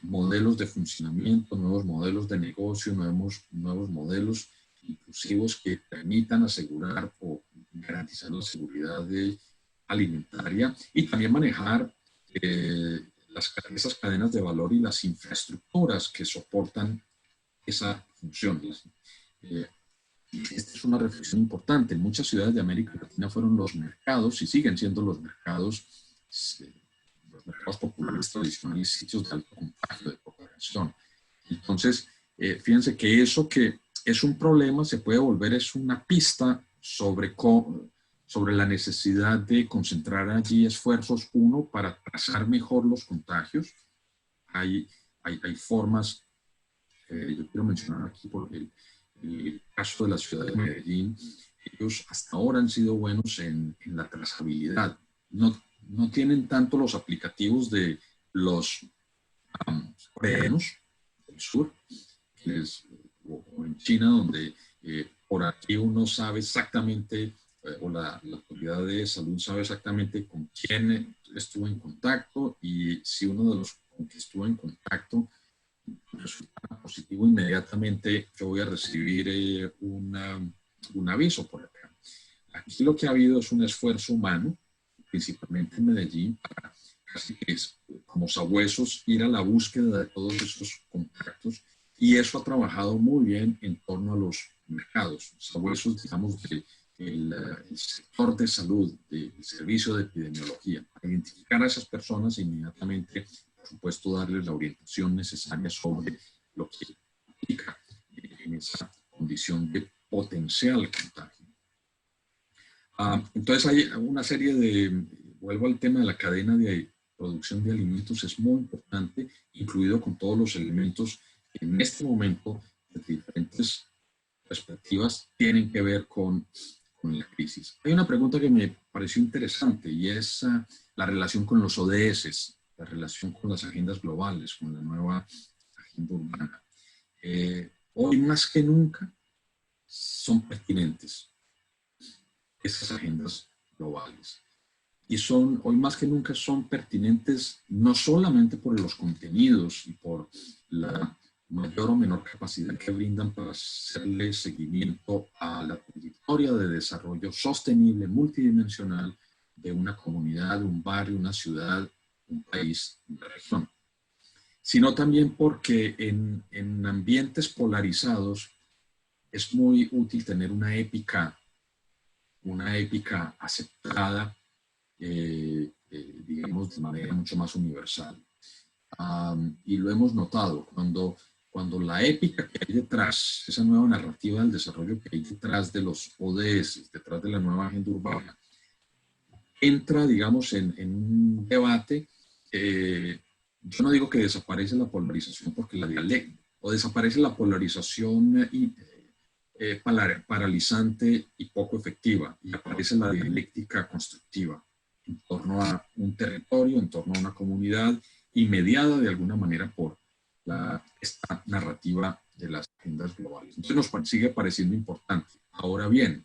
modelos de funcionamiento, nuevos modelos de negocio, nuevos modelos inclusivos que permitan asegurar o garantizar la seguridad alimentaria, y también manejar esas cadenas de valor y las infraestructuras que soportan esa función. Esta es una reflexión importante. En muchas ciudades de América Latina fueron los mercados, y siguen siendo los mercados populares tradicionales, sitios de alto contagio, de poca prevención. Entonces, fíjense que eso que es un problema se puede volver es una pista sobre la necesidad de concentrar allí esfuerzos, uno, para trazar mejor los contagios. Hay formas, yo quiero mencionar aquí por el caso de la ciudad de Medellín. Ellos hasta ahora han sido buenos en la trazabilidad. No tienen tanto los aplicativos de los coreanos del sur, o en China, donde por aquí uno sabe exactamente, o la autoridad de salud sabe exactamente con quién estuvo en contacto, y si uno de los con que estuvo en contacto resulta positivo, inmediatamente yo voy a recibir un aviso por acá. Aquí lo que ha habido es un esfuerzo humano, principalmente en Medellín, para casi que es como sabuesos ir a la búsqueda de todos esos contactos, y eso ha trabajado muy bien en torno a los mercados, sabuesos, digamos, del sector de salud, del servicio de epidemiología, para identificar a esas personas e inmediatamente, por supuesto, darles la orientación necesaria sobre lo que implica en esa condición de potencial contagio. Entonces hay una serie vuelvo al tema de la cadena de producción de alimentos, es muy importante, incluido con todos los elementos que en este momento, desde diferentes perspectivas, tienen que ver con la crisis. Hay una pregunta que me pareció interesante, y es la relación con los ODS, la relación con las agendas globales, con la nueva agenda urbana. Hoy más que nunca son pertinentes esas agendas globales. Y hoy más que nunca son pertinentes no solamente por los contenidos y por la mayor o menor capacidad que brindan para hacerle seguimiento a la trayectoria de desarrollo sostenible, multidimensional de una comunidad, un barrio, una ciudad, un país, una región, sino también porque en ambientes polarizados es muy útil tener una épica aceptada, digamos, de manera mucho más universal. Y lo hemos notado cuando la épica que hay detrás, esa nueva narrativa del desarrollo que hay detrás de los ODS, detrás de la nueva agenda urbana, entra, digamos, en un debate. Yo no digo que desaparece la polarización, porque o desaparece la polarización paralizante y poco efectiva, y aparece la dialéctica constructiva en torno a un territorio, en torno a una comunidad, y mediada de alguna manera por esta narrativa de las agendas globales. Entonces nos sigue pareciendo importante. Ahora bien,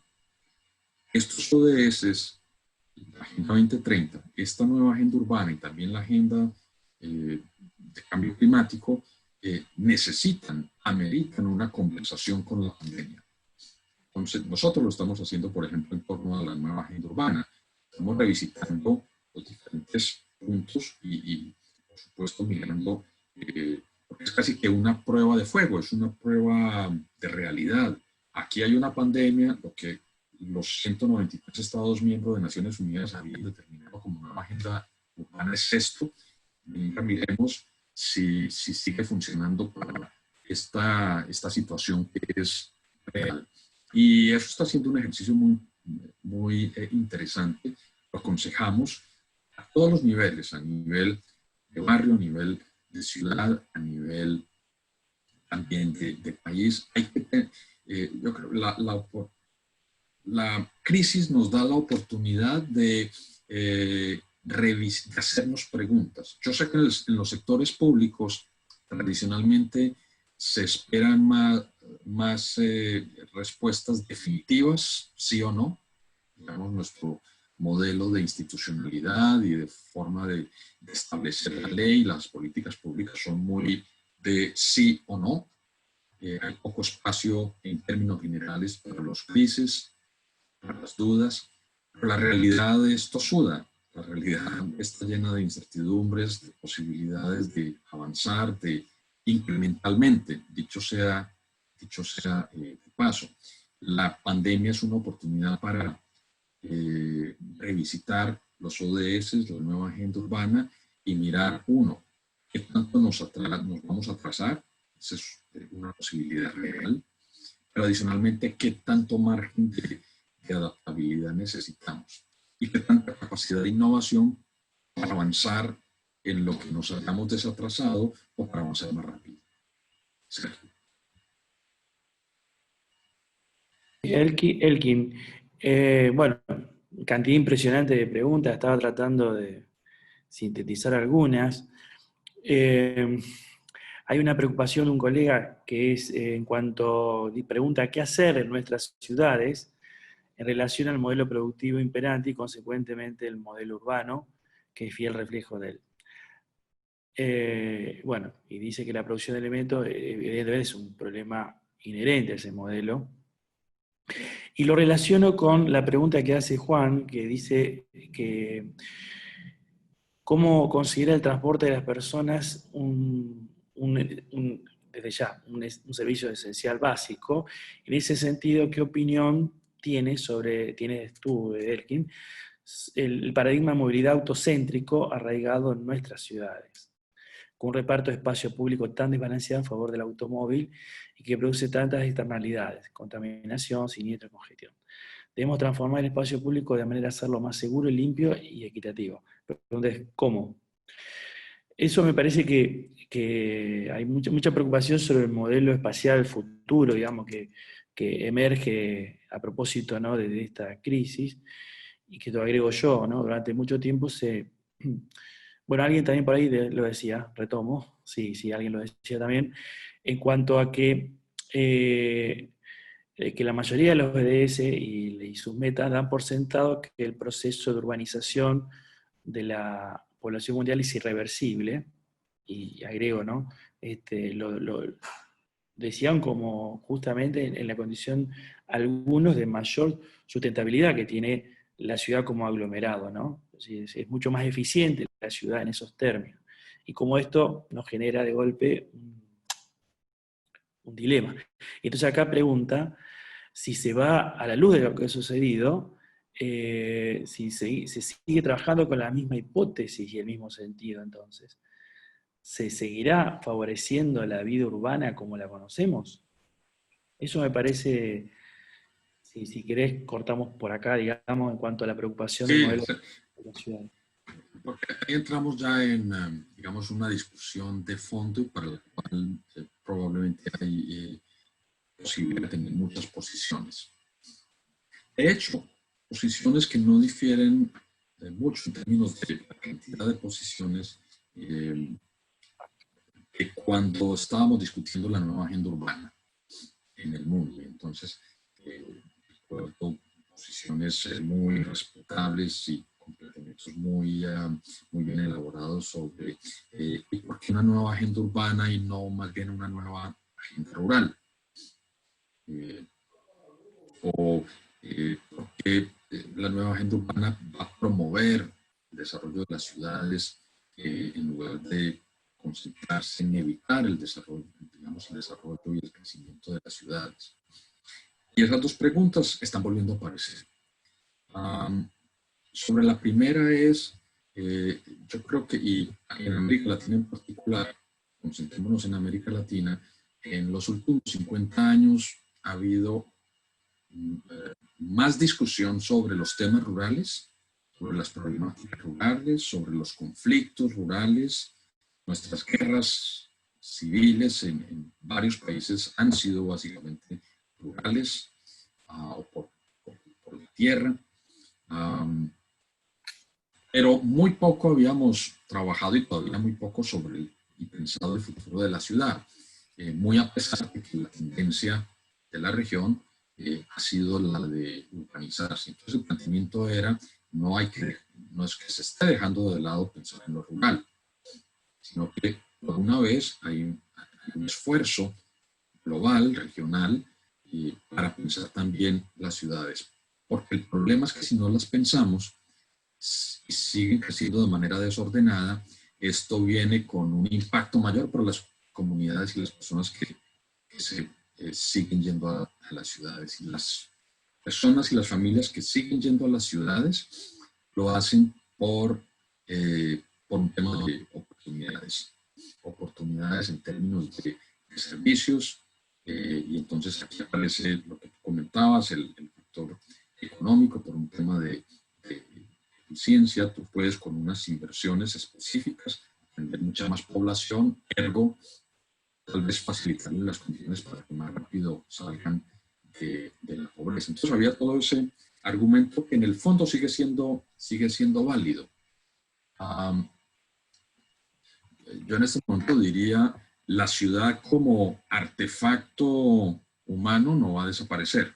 estos ODS, la Agenda 2030, esta nueva agenda urbana y también la agenda de cambio climático, ameritan una conversación con la pandemia. Entonces, nosotros lo estamos haciendo, por ejemplo, en torno a la nueva agenda urbana. Estamos revisitando los diferentes puntos y por supuesto, mirando, porque es casi que una prueba de fuego, es una prueba de realidad. Aquí hay una pandemia, lo que los 193 Estados miembros de Naciones Unidas habían determinado como nueva agenda urbana es esto. Miremos si sigue funcionando para esta situación que es real. Y eso está siendo un ejercicio muy interesante. Lo aconsejamos a todos los niveles, a nivel de barrio, a nivel de ciudad, a nivel también de país. Hay que yo creo la crisis nos da la oportunidad de hacernos preguntas. Yo sé que en los sectores públicos tradicionalmente se esperan más respuestas definitivas, sí o no. Digamos, nuestro modelo de institucionalidad y de forma de establecer la ley, las políticas públicas son muy de sí o no. Hay poco espacio en términos generales para los grises, para las dudas, pero la realidad es tosuda. La realidad está llena de incertidumbres, de posibilidades de avanzar, incrementalmente, dicho sea de paso. La pandemia es una oportunidad para revisitar los ODS, la nueva agenda urbana, y mirar, uno, ¿Qué tanto nos vamos a atrasar? Esa es una posibilidad real. Pero adicionalmente, ¿qué tanto margen de adaptabilidad necesitamos? ¿Y qué tanta capacidad de innovación para avanzar en lo que nos hayamos desatrasado o para avanzar más rápido? Sergio. Elkin, bueno, cantidad impresionante de preguntas, estaba tratando de sintetizar algunas. Hay una preocupación de un colega que es en cuanto pregunta qué hacer en nuestras ciudades en relación al modelo productivo imperante y consecuentemente el modelo urbano, que es fiel reflejo de él. Bueno, y dice que la producción de elementos evidentemente es un problema inherente a ese modelo. Y lo relaciono con la pregunta que hace Juan, que dice que cómo considera el transporte de las personas desde ya, un servicio esencial básico. En ese sentido, ¿qué opinión tienes tú, Elkin, el paradigma de movilidad autocéntrico arraigado en nuestras ciudades, con un reparto de espacio público tan desbalanceado a favor del automóvil y que produce tantas externalidades, contaminación, siniestro, congestión? Debemos transformar el espacio público de manera a hacerlo más seguro, limpio y equitativo. Entonces, ¿cómo? Eso me parece que hay mucha preocupación sobre el modelo espacial futuro, digamos, que emerge a propósito, ¿no?, de esta crisis, y que lo agrego yo, ¿no? Durante mucho tiempo bueno, alguien también por ahí lo decía, retomo, sí, alguien lo decía también, en cuanto a que la mayoría de los ODS y sus metas dan por sentado que el proceso de urbanización de la población mundial es irreversible, y agrego, ¿no? Lo decían como justamente en la condición algunos de mayor sustentabilidad que tiene la ciudad como aglomerado, ¿no? Es mucho más eficiente la ciudad en esos términos. Y como esto nos genera de golpe un dilema. Entonces acá pregunta si se va a la luz de lo que ha sucedido, si se sigue trabajando con la misma hipótesis y el mismo sentido, entonces, ¿se seguirá favoreciendo la vida urbana como la conocemos? Eso me parece, si querés, cortamos por acá, digamos, en cuanto a la preocupación del Sí, modelo de la ciudad. porque ahí entramos ya en, digamos, una discusión de fondo para la cual probablemente hay posibilidad de tener muchas posiciones. De hecho, posiciones que no difieren mucho en términos de la cantidad de posiciones que cuando estábamos discutiendo la nueva agenda urbana en el mundo. Entonces, recuerdo posiciones muy respetables y complementos muy bien elaborados sobre por qué una nueva agenda urbana y no más bien una nueva agenda rural. O por qué la nueva agenda urbana va a promover el desarrollo de las ciudades en lugar de concentrarse en evitar el desarrollo, digamos, el desarrollo y el crecimiento de las ciudades. Y esas dos preguntas están volviendo a aparecer. Sobre la primera es, yo creo que, y en América Latina en particular, concentrémonos en América Latina, en los últimos 50 años ha habido más discusión sobre los temas rurales, sobre las problemáticas rurales, sobre los conflictos rurales. Nuestras guerras civiles en varios países han sido básicamente rurales o por la tierra. Pero muy poco habíamos trabajado y todavía muy poco sobre y pensado el futuro de la ciudad. Muy a pesar de que la tendencia de la región ha sido la de urbanizarse. Entonces el planteamiento era, no es que se esté dejando de lado pensar en lo rural, sino que por una vez hay un esfuerzo global, regional, para pensar también las ciudades. Porque el problema es que si no las pensamos y siguen creciendo de manera desordenada, esto viene con un impacto mayor para las comunidades y las personas que se siguen yendo a las ciudades. Y las personas y las familias que siguen yendo a las ciudades lo hacen por un tema de oportunidades. oportunidades en términos de servicios, y entonces aquí aparece lo que tú comentabas, el factor económico por un tema de eficiencia. Tú puedes con unas inversiones específicas tener mucha más población, ergo tal vez facilitarles las condiciones para que más rápido salgan de la pobreza. Entonces había todo ese argumento que en el fondo sigue siendo válido. Yo en este momento diría, la ciudad como artefacto humano no va a desaparecer.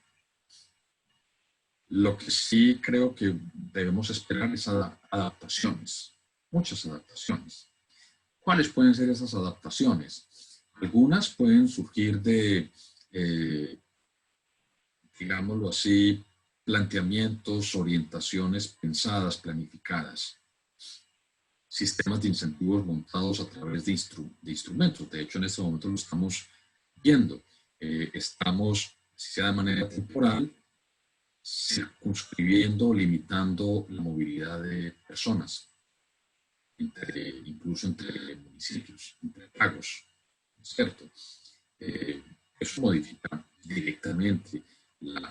Lo que sí creo que debemos esperar es adaptaciones, muchas adaptaciones. ¿Cuáles pueden ser esas adaptaciones? Algunas pueden surgir de, digámoslo así, planteamientos, orientaciones pensadas, planificadas. Sistemas de incentivos montados a través de instrumentos. De hecho, en este momento lo estamos viendo. Estamos, si sea de manera temporal, circunscribiendo, limitando la movilidad de personas, incluso entre municipios, entre pagos, ¿cierto? Eso modifica directamente,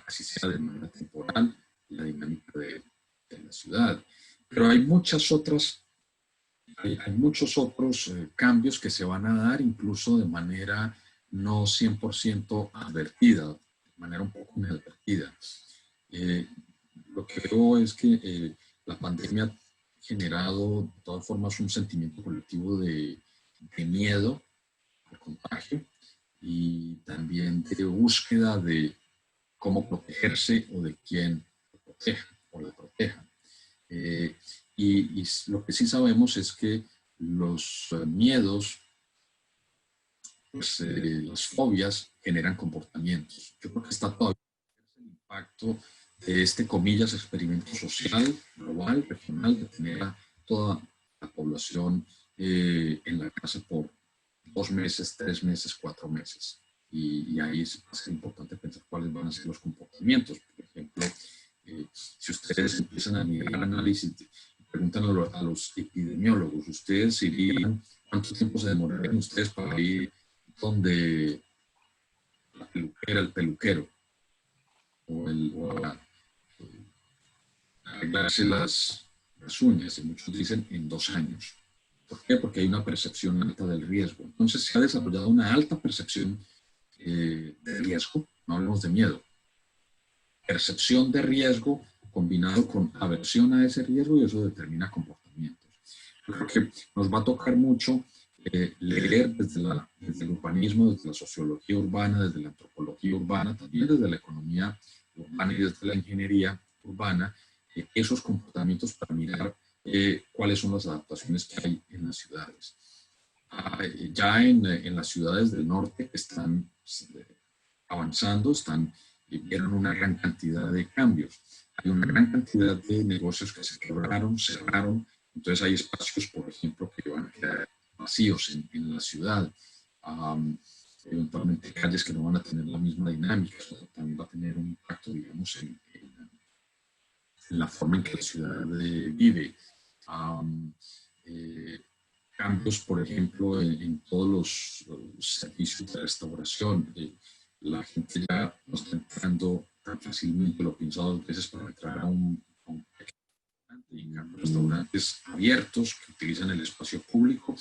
así sea de manera temporal, la dinámica de la ciudad. Pero hay muchos otros cambios que se van a dar incluso de manera no 100% advertida, de manera un poco inadvertida. Lo que veo es que la pandemia ha generado de todas formas un sentimiento colectivo de miedo al contagio y también de búsqueda de cómo protegerse o de quién lo proteja o la proteja. Y lo que sí sabemos es que los miedos, pues, las fobias generan comportamientos. Yo creo que está todavía el impacto de este, comillas, experimento social, global, regional, de tener a toda la población en la casa por 2 meses, 3 meses, 4 meses. Y ahí va a ser importante pensar cuáles van a ser los comportamientos. Por ejemplo, si ustedes empiezan a mirar análisis, preguntan a los epidemiólogos, ustedes irían, ¿cuánto tiempo se demorarían ustedes para ir donde la peluquera, el peluquero? O a arreglarse las uñas, y muchos dicen en 2 años. ¿Por qué? Porque hay una percepción alta del riesgo. Entonces se ha desarrollado una alta percepción de riesgo, no hablemos de miedo. Percepción de riesgo combinado con aversión a ese riesgo, y eso determina comportamientos. Yo creo que nos va a tocar mucho leer desde el urbanismo, desde la sociología urbana, desde la antropología urbana, también desde la economía urbana y desde la ingeniería urbana, esos comportamientos para mirar cuáles son las adaptaciones que hay en las ciudades. Ya en las ciudades del norte están avanzando, vieron una gran cantidad de cambios. Hay una gran cantidad de negocios que se quebraron, cerraron. Entonces hay espacios, por ejemplo, que van a quedar vacíos en la ciudad. Eventualmente calles que no van a tener la misma dinámica. Eso también va a tener un impacto, digamos, en la forma en que la ciudad vive. Cambios, por ejemplo, en todos los servicios de restauración. La gente ya no está entrando tan fácilmente, lo piensa 2 veces para entrar a un restaurante. Y en restaurantes abiertos que utilizan el espacio público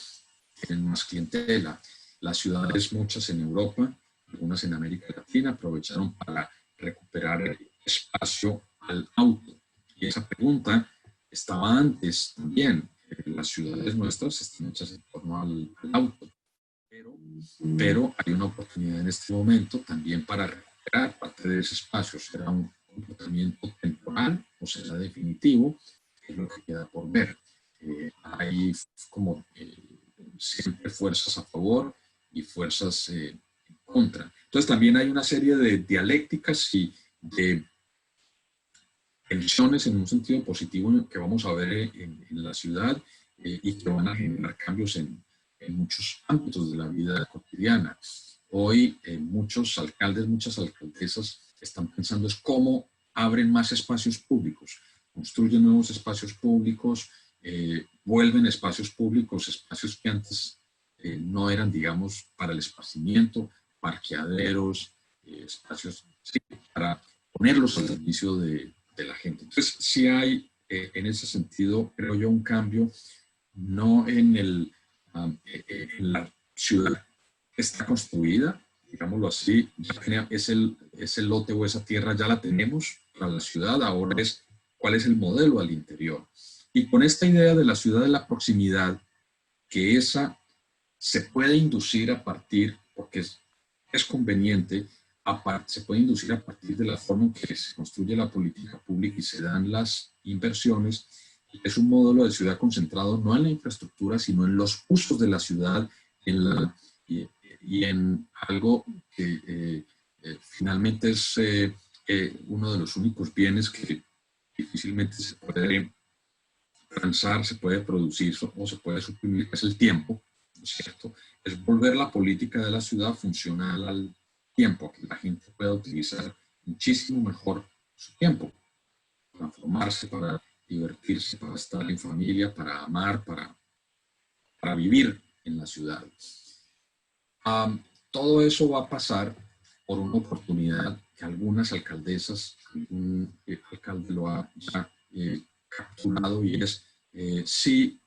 tienen más clientela. Las ciudades, muchas en Europa, algunas en América Latina, aprovecharon para recuperar espacio al auto. Y esa pregunta estaba antes también. Las ciudades nuestras están hechas en torno al auto. Pero hay una oportunidad en este momento también para recuperar parte de ese espacio. ¿Será un comportamiento temporal o será definitivo? Es lo que queda por ver. Hay como siempre fuerzas a favor y fuerzas en contra. Entonces también hay una serie de dialécticas y de tensiones en un sentido positivo que vamos a ver en la ciudad y que van a generar cambios en muchos ámbitos de la vida cotidiana. Hoy muchos alcaldes, muchas alcaldesas están pensando es cómo abren más espacios públicos, construyen nuevos espacios públicos, vuelven espacios públicos, espacios que antes no eran, digamos, para el esparcimiento, parqueaderos, espacios, sí, para ponerlos al servicio de la gente. Entonces, sí hay, en ese sentido, creo yo, un cambio, no en la ciudad que está construida, digámoslo así, ya ese lote o esa tierra ya la tenemos para la ciudad, ahora es cuál es el modelo al interior. Y con esta idea de la ciudad de la proximidad, que esa se puede inducir a partir, porque es conveniente, se puede inducir a partir de la forma en que se construye la política pública y se dan las inversiones. Es un modelo de ciudad concentrado no en la infraestructura, sino en los usos de la ciudad y en algo que finalmente es uno de los únicos bienes que difícilmente se puede transar, se puede producir o se puede suprimir, que es el tiempo, ¿no es cierto? Es volver la política de la ciudad funcional al tiempo, que la gente pueda utilizar muchísimo mejor su tiempo, para formarse, para divertirse, para estar en familia, para amar, para vivir en la ciudad. Todo eso va a pasar por una oportunidad que algunas alcaldesas, algún alcalde lo ha ya capturado, y es si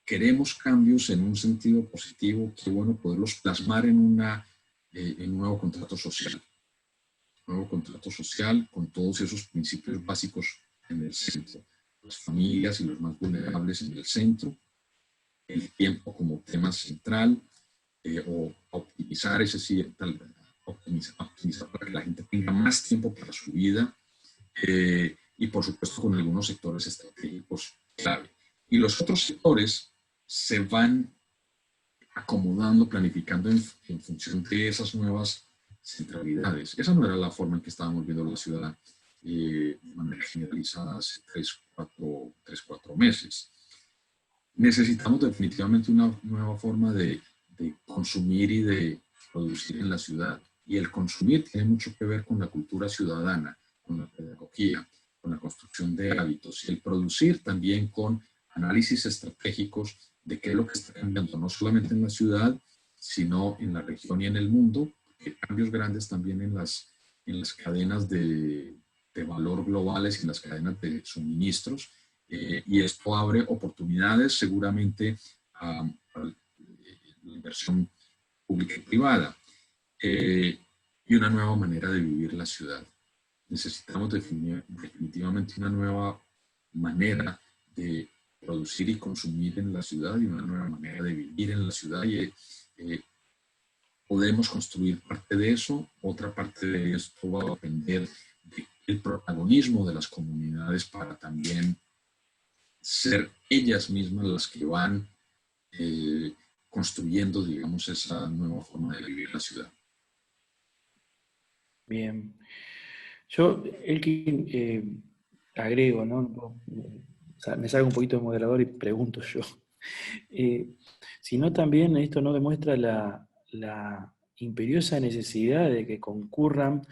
queremos cambios en un sentido positivo, qué bueno poderlos plasmar en un nuevo contrato social. Nuevo contrato social con todos esos principios básicos en el centro. Las familias y los más vulnerables en el centro, el tiempo como tema central, o optimizar optimizar para que la gente tenga más tiempo para su vida, y por supuesto con algunos sectores estratégicos clave. Y los otros sectores se van acomodando, planificando en función de esas nuevas centralidades. Esa no era la forma en que estábamos viendo la ciudad de manera generalizada hace 3-4 meses. Necesitamos definitivamente una nueva forma de consumir y de producir en la ciudad. Y el consumir tiene mucho que ver con la cultura ciudadana, con la pedagogía, con la construcción de hábitos. Y el producir también con análisis estratégicos de qué es lo que está cambiando, no solamente en la ciudad, sino en la región y en el mundo. Hay cambios grandes también en las cadenas de valor globales y en las cadenas de suministros. Y esto abre oportunidades seguramente a la inversión pública y privada, y una nueva manera de vivir la ciudad. Necesitamos definitivamente una nueva manera de producir y consumir en la ciudad y una nueva manera de vivir en la ciudad, y podemos construir parte de eso. Otra parte de esto va a depender del protagonismo de las comunidades para también ser ellas mismas las que van construyendo, digamos, esa nueva forma de vivir la ciudad. Bien. Yo, Elkin, agrego, ¿no? O sea, me salgo un poquito de moderador y pregunto yo. Sino también esto no demuestra la imperiosa necesidad de que concurran,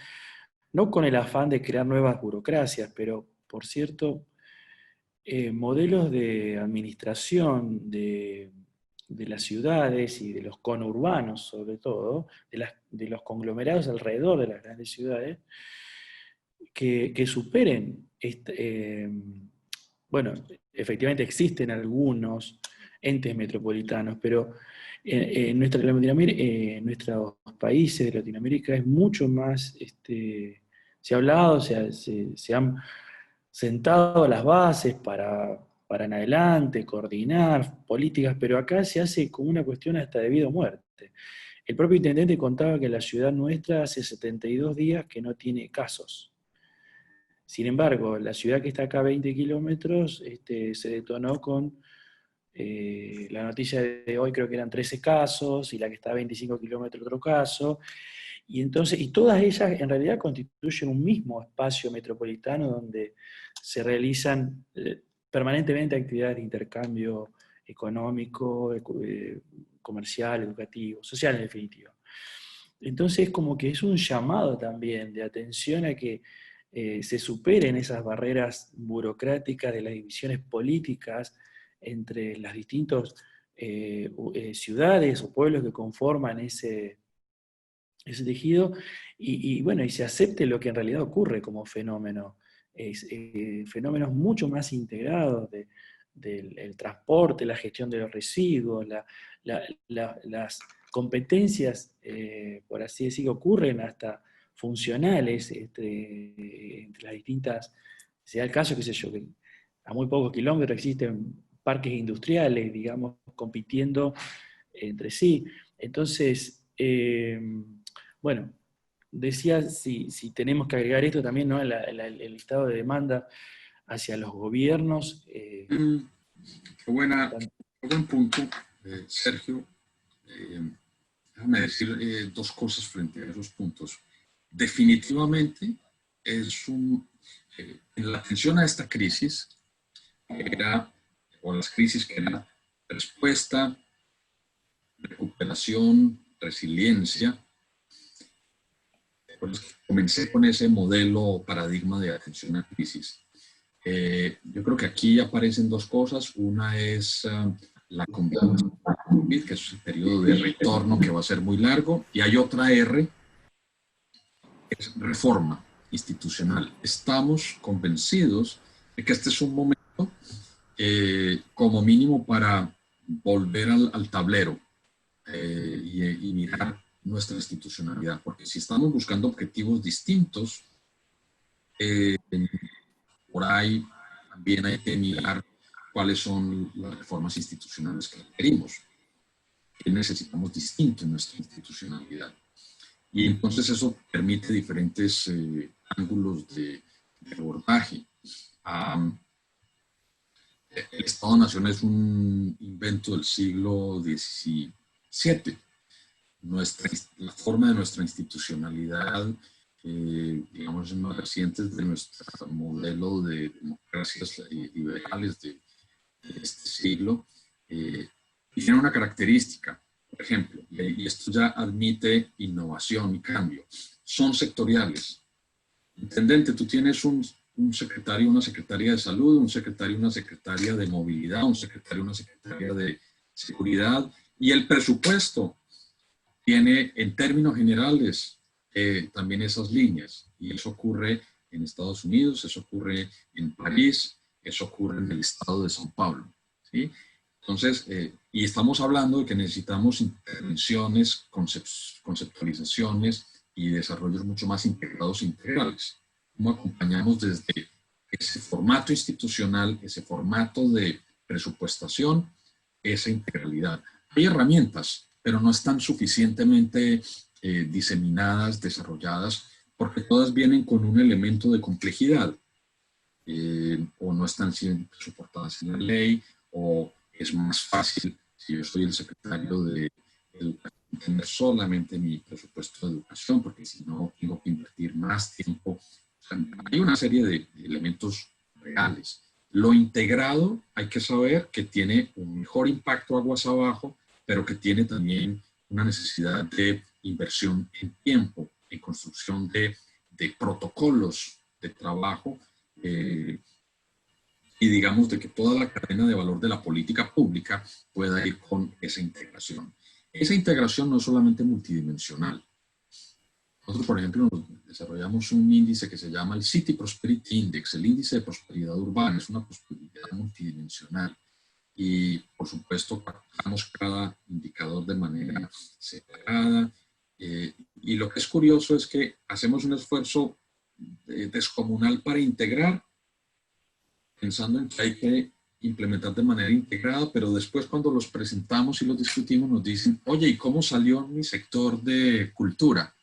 no con el afán de crear nuevas burocracias, pero, por cierto, modelos de administración de las ciudades y de los conurbanos, sobre todo, de los conglomerados alrededor de las grandes ciudades, que superen, bueno, efectivamente existen algunos entes metropolitanos, pero en nuestros países de Latinoamérica es mucho más, se ha hablado, se han sentado las bases para en adelante, coordinar políticas, pero acá se hace como una cuestión hasta de vida o muerte. El propio intendente contaba que la ciudad nuestra hace 72 días que no tiene casos. Sin embargo, la ciudad que está acá a 20 kilómetros se detonó con la noticia de hoy, creo que eran 13 casos, y la que está a 25 kilómetros otro caso. Y entonces, y todas ellas en realidad constituyen un mismo espacio metropolitano donde se realizan permanentemente actividades de intercambio económico, comercial, educativo, social en definitiva. Entonces, como que es un llamado también de atención a que se superen esas barreras burocráticas de las divisiones políticas entre los distintos ciudades o pueblos que conforman ese tejido, y bueno, y se acepte lo que en realidad ocurre como fenómeno. Fenómenos mucho más integrados del el transporte, la gestión de los residuos, las competencias, por así decirlo, ocurren hasta funcionales entre las distintas, sea el caso, qué sé yo, que a muy pocos kilómetros existen parques industriales, digamos, compitiendo entre sí. Entonces, bueno, decía si tenemos que agregar esto también, ¿no? El listado de demanda hacia los gobiernos. Qué buen punto, Sergio. Déjame decir dos cosas frente a esos puntos. Definitivamente en la atención a esta crisis, o las crisis que era respuesta, recuperación, resiliencia. Comencé con ese modelo paradigma de atención a crisis. Yo creo que aquí aparecen dos cosas. Una es la convivencia, que es el periodo de retorno que va a ser muy largo, y hay otra R, que es reforma institucional. Estamos convencidos de que este es un momento como mínimo para volver al tablero y mirar nuestra institucionalidad, porque si estamos buscando objetivos distintos, por ahí también hay que mirar cuáles son las reformas institucionales que requerimos, qué necesitamos distinto en nuestra institucionalidad. Y entonces eso permite diferentes ángulos de abordaje. El Estado-Nación es un invento del siglo XVII. La forma de nuestra institucionalidad, digamos, es más reciente de nuestro modelo de democracias liberales de este siglo, y tiene una característica, por ejemplo, y esto ya admite innovación y cambio, son sectoriales. Intendente, tú tienes un secretario, una secretaria de salud, un secretario, una secretaria de movilidad, un secretario, una secretaria de seguridad, y el presupuesto tiene en términos generales también esas líneas, y eso ocurre en Estados Unidos, eso ocurre en París, eso ocurre en el estado de São Paulo, ¿sí? Entonces, y estamos hablando de que necesitamos intervenciones, conceptualizaciones y desarrollos mucho más integrados e integrales. ¿Cómo acompañamos desde ese formato institucional, ese formato de presupuestación, esa integralidad? Hay herramientas, pero no están suficientemente diseminadas, desarrolladas, porque todas vienen con un elemento de complejidad, o no están siendo soportadas en la ley, o es más fácil, si yo soy el secretario de Educación, tener solamente mi presupuesto de educación, porque si no tengo que invertir más tiempo. O sea, hay una serie de elementos reales. Lo integrado, hay que saber que tiene un mejor impacto aguas abajo, pero que tiene también una necesidad de inversión en tiempo, en construcción de protocolos de trabajo, y digamos de que toda la cadena de valor de la política pública pueda ir con esa integración. Esa integración no es solamente multidimensional. Nosotros, por ejemplo, desarrollamos un índice que se llama el City Prosperity Index, el índice de prosperidad urbana, es una prosperidad multidimensional. Y, por supuesto, trabajamos cada indicador de manera separada. Y lo que es curioso es que hacemos un esfuerzo descomunal para integrar, pensando en que hay que implementar de manera integrada, pero después cuando los presentamos y los discutimos nos dicen, oye, ¿y cómo salió mi sector de cultura?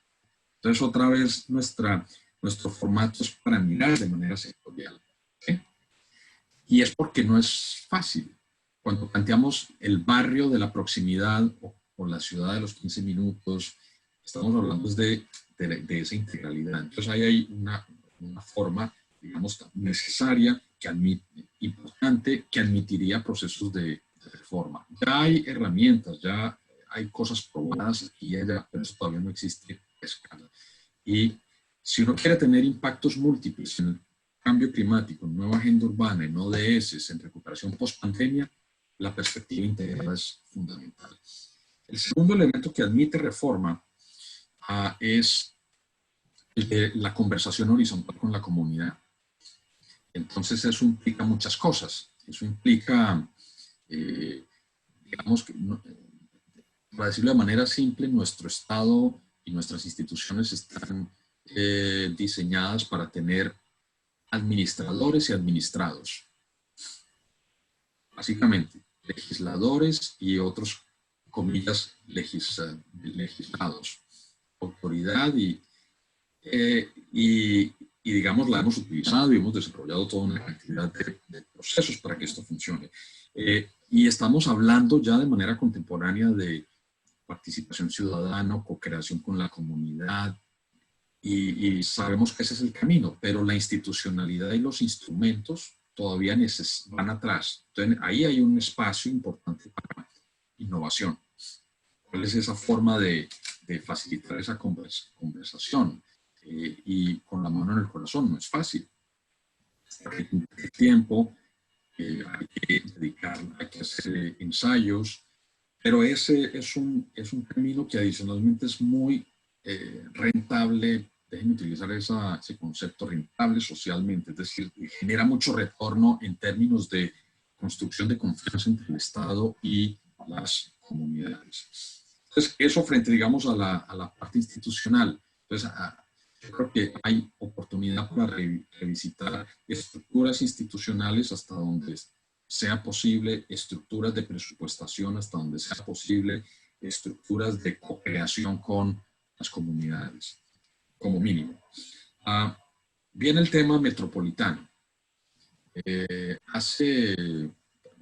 Entonces otra vez nuestro formato es para mirar de manera sectorial, ¿sí? Y es porque no es fácil. Cuando planteamos el barrio de la proximidad o la ciudad de los 15 minutos, estamos hablando de esa integralidad. Entonces ahí hay una forma, digamos, necesaria, importante, que admitiría procesos de reforma. Ya hay herramientas, ya hay cosas probadas aquí y allá, pero eso todavía no existe a escala. Y si uno quiere tener impactos múltiples en el cambio climático, en nueva agenda urbana, en ODS, en recuperación post-pandemia, la perspectiva integrada es fundamental. El segundo elemento que admite reforma es el de la conversación horizontal con la comunidad. Entonces eso implica muchas cosas. Eso implica, digamos, que, para decirlo de manera simple, nuestro Estado y nuestras instituciones están diseñadas para tener administradores y administrados. Básicamente, legisladores y otros, comillas, legislados. Autoridad y digamos, la hemos utilizado y hemos desarrollado toda una cantidad de procesos para que esto funcione. Y estamos hablando ya de manera contemporánea de participación ciudadana, co-creación con la comunidad, y sabemos que ese es el camino, pero la institucionalidad y los instrumentos todavía van atrás. Entonces, ahí hay un espacio importante para innovación. ¿Cuál es esa forma de facilitar esa conversación? Y con la mano en el corazón, no es fácil. Hay tiempo, hay que dedicar, hay que hacer ensayos, pero ese es un camino que adicionalmente es muy rentable. Déjenme utilizar ese concepto, rentable socialmente, es decir, genera mucho retorno en términos de construcción de confianza entre el Estado y las comunidades. Entonces, eso frente, digamos, a la parte institucional. Entonces, yo creo que hay oportunidad para revisitar estructuras institucionales hasta donde sea posible, estructuras de presupuestación hasta donde sea posible, estructuras de co-creación con las comunidades, como mínimo. Viene el tema metropolitano. Hace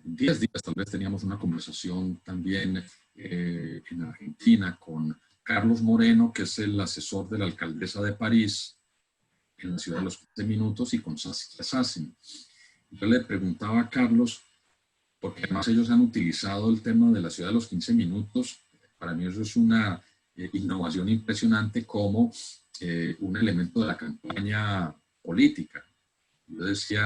10 días tal vez teníamos una conversación también en Argentina con Carlos Moreno, que es el asesor de la alcaldesa de París en la ciudad de los 15 minutos, y con Saskia Sassen. Yo le preguntaba a Carlos, porque además ellos han utilizado el tema de la ciudad de los 15 minutos. Para mí eso es una innovación impresionante como un elemento de la campaña política. Yo decía,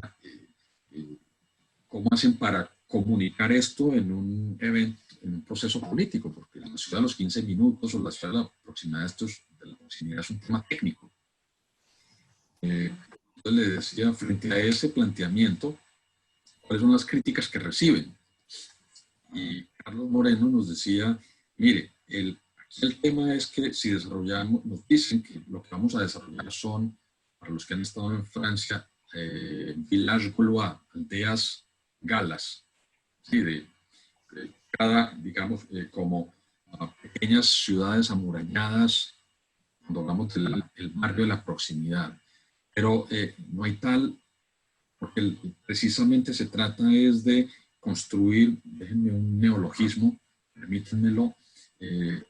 ¿cómo hacen para comunicar esto en un evento, en un proceso político? Porque la ciudad de los 15 minutos o la ciudad de la proximidad es un tema técnico. Entonces le decía, frente a ese planteamiento, ¿cuáles son las críticas que reciben? Y Carlos Moreno nos decía, mire, aquí el tema es que si desarrollamos, nos dicen que lo que vamos a desarrollar son, para los que han estado en Francia, village gaulois, aldeas galas, ¿sí? de cada, digamos, como pequeñas ciudades amuralladas, cuando hablamos del barrio de la proximidad. Pero no hay tal, porque precisamente se trata es de construir, déjenme un neologismo, permítanmelo,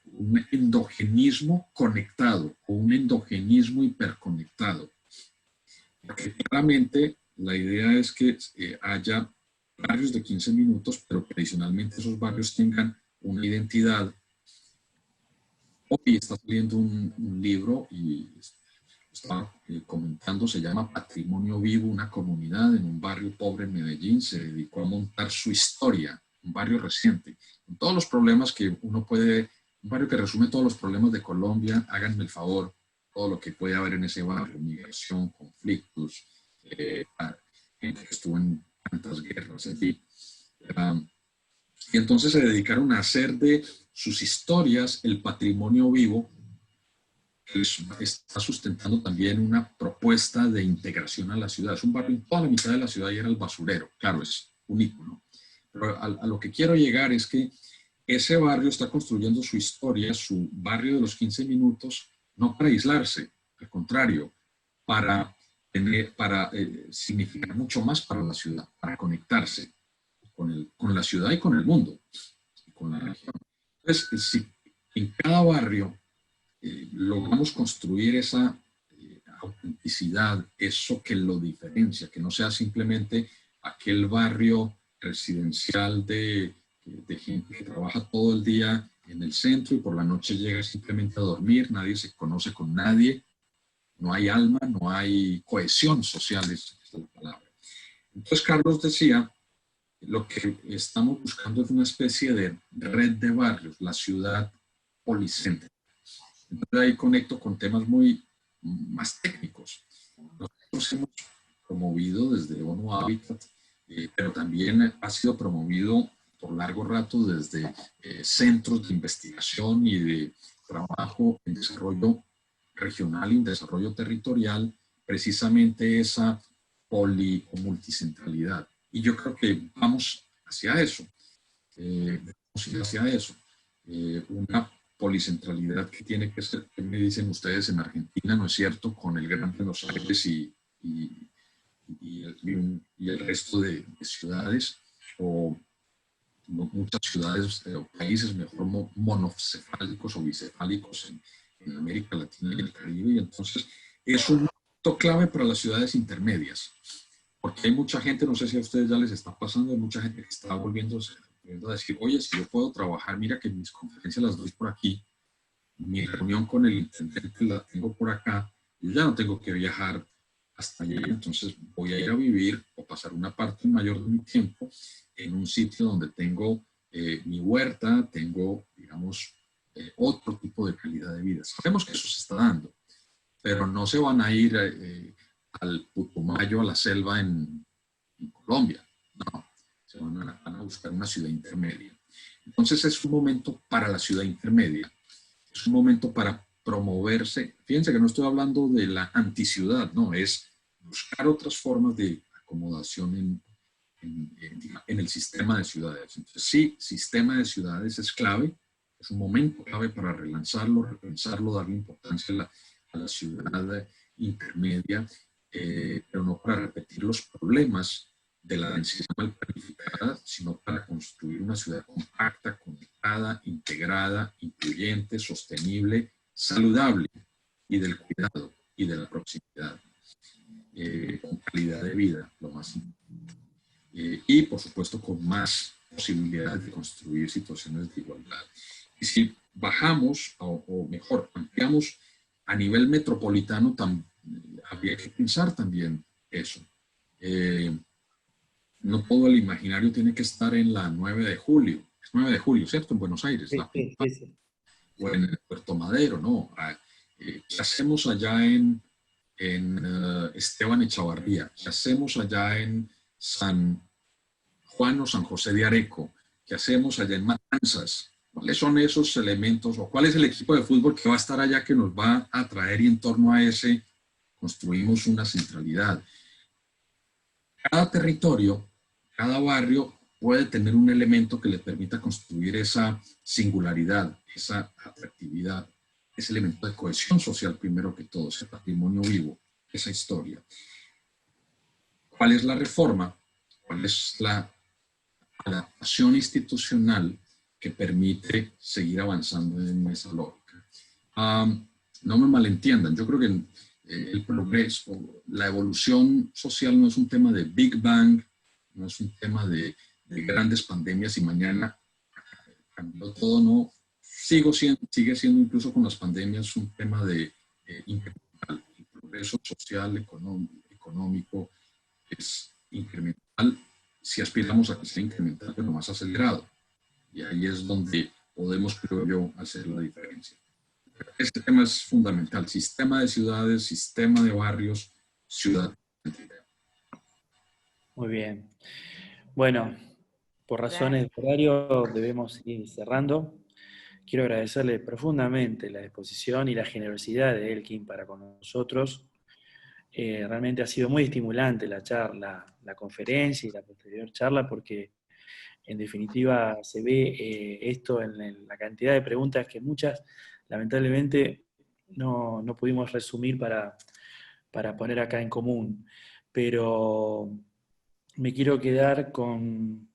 un endogenismo conectado o un endogenismo hiperconectado. Porque claramente la idea es que haya barrios de 15 minutos, pero que adicionalmente esos barrios tengan una identidad. Hoy está saliendo un libro y estaba comentando, se llama Patrimonio Vivo, una comunidad en un barrio pobre en Medellín, se dedicó a montar su historia, un barrio reciente, con todos los problemas que uno puede, un barrio que resume todos los problemas de Colombia, háganme el favor, todo lo que puede haber en ese barrio, migración, conflictos, gente que estuvo en tantas guerras, en fin. Y entonces se dedicaron a hacer de sus historias el patrimonio vivo, que está sustentando también una propuesta de integración a la ciudad. Es un barrio en toda la mitad de la ciudad y era el basurero. Claro, es un ícono. Pero a lo que quiero llegar es que ese barrio está construyendo su historia, su barrio de los 15 minutos, no para aislarse, al contrario, para significar mucho más para la ciudad, para conectarse con la ciudad y con el mundo, y con la región. Entonces, si en cada barrio logramos construir esa autenticidad, eso que lo diferencia, que no sea simplemente aquel barrio residencial de gente que trabaja todo el día en el centro y por la noche llega simplemente a dormir, nadie se conoce con nadie, no hay alma, no hay cohesión social, esa es la palabra. Entonces Carlos decía, lo que estamos buscando es una especie de red de barrios, la ciudad policéntrica. Entonces ahí conecto con temas muy más técnicos. Nosotros hemos promovido desde ONU Habitat, pero también ha sido promovido por largo rato desde centros de investigación y de trabajo en desarrollo regional y en desarrollo territorial, precisamente esa poli o multicentralidad. Y yo creo que vamos hacia eso. Una policentralidad que tiene que ser, ¿qué me dicen ustedes en Argentina? ¿No es cierto? Con el Gran Buenos Aires y el resto de ciudades, o muchas ciudades o países mejor monocefálicos o bicefálicos en América Latina y el Caribe. Y entonces es un punto clave para las ciudades intermedias. Porque hay mucha gente, no sé si a ustedes ya les está pasando, hay mucha gente que está volviendo a decir, oye, si yo puedo trabajar, mira que mis conferencias las doy por aquí, mi reunión con el intendente la tengo por acá, yo ya no tengo que viajar hasta allá, entonces voy a ir a vivir o pasar una parte mayor de mi tiempo en un sitio donde tengo mi huerta, tengo, digamos, otro tipo de calidad de vida. Sabemos que eso se está dando, pero no se van a ir al Putumayo, a la selva en Colombia. No, se van a buscar una ciudad intermedia. Entonces es un momento para la ciudad intermedia. Es un momento para promoverse. Fíjense que no estoy hablando de la anticiudad, no, es buscar otras formas de acomodación en el sistema de ciudades. Entonces sí, sistema de ciudades es clave, es un momento clave para relanzarlo, repensarlo, darle importancia a la ciudad intermedia, pero no para repetir los problemas de la densidad mal planificada, sino para construir una ciudad compacta, conectada, integrada, incluyente, sostenible, saludable y del cuidado y de la proximidad, con calidad de vida, lo más importante. Y por supuesto con más posibilidades de construir situaciones de igualdad. Y si bajamos, o mejor, ampliamos a nivel metropolitano, habría que pensar también eso. No todo el imaginario tiene que estar en la 9 de julio. Es 9 de julio, ¿cierto? En Buenos Aires. Sí. O en el Puerto Madero, ¿no? ¿Qué hacemos allá en Esteban Echavarría? ¿Qué hacemos allá en San Juan o San José de Areco? ¿Qué hacemos allá en Matanzas? ¿Cuáles son esos elementos o cuál es el equipo de fútbol que va a estar allá que nos va a atraer y en torno a ese construimos una centralidad? Cada territorio, cada barrio puede tener un elemento que le permita construir esa singularidad, esa atractividad, ese elemento de cohesión social primero que todo, ese patrimonio vivo, esa historia. ¿Cuál es la reforma? ¿Cuál es la adaptación institucional que permite seguir avanzando en esa lógica? No me malentiendan, yo creo que el progreso, la evolución social no es un tema de Big Bang, no es un tema de grandes pandemias y mañana cambió todo, no. Sigue siendo incluso con las pandemias un tema de incremental. El progreso social, económico es incremental si aspiramos a que sea incremental, pero más acelerado. Y ahí es donde podemos, creo yo, hacer la diferencia. Este tema es fundamental. Sistema de ciudades, sistema de barrios, ciudad. Muy bien. Bueno, por razones de horario debemos ir cerrando. Quiero agradecerle profundamente la disposición y la generosidad de Elkin para con nosotros. Realmente ha sido muy estimulante la charla, la conferencia y la posterior charla, porque en definitiva se ve esto en la cantidad de preguntas que muchas lamentablemente no pudimos resumir para poner acá en común. Pero me quiero quedar con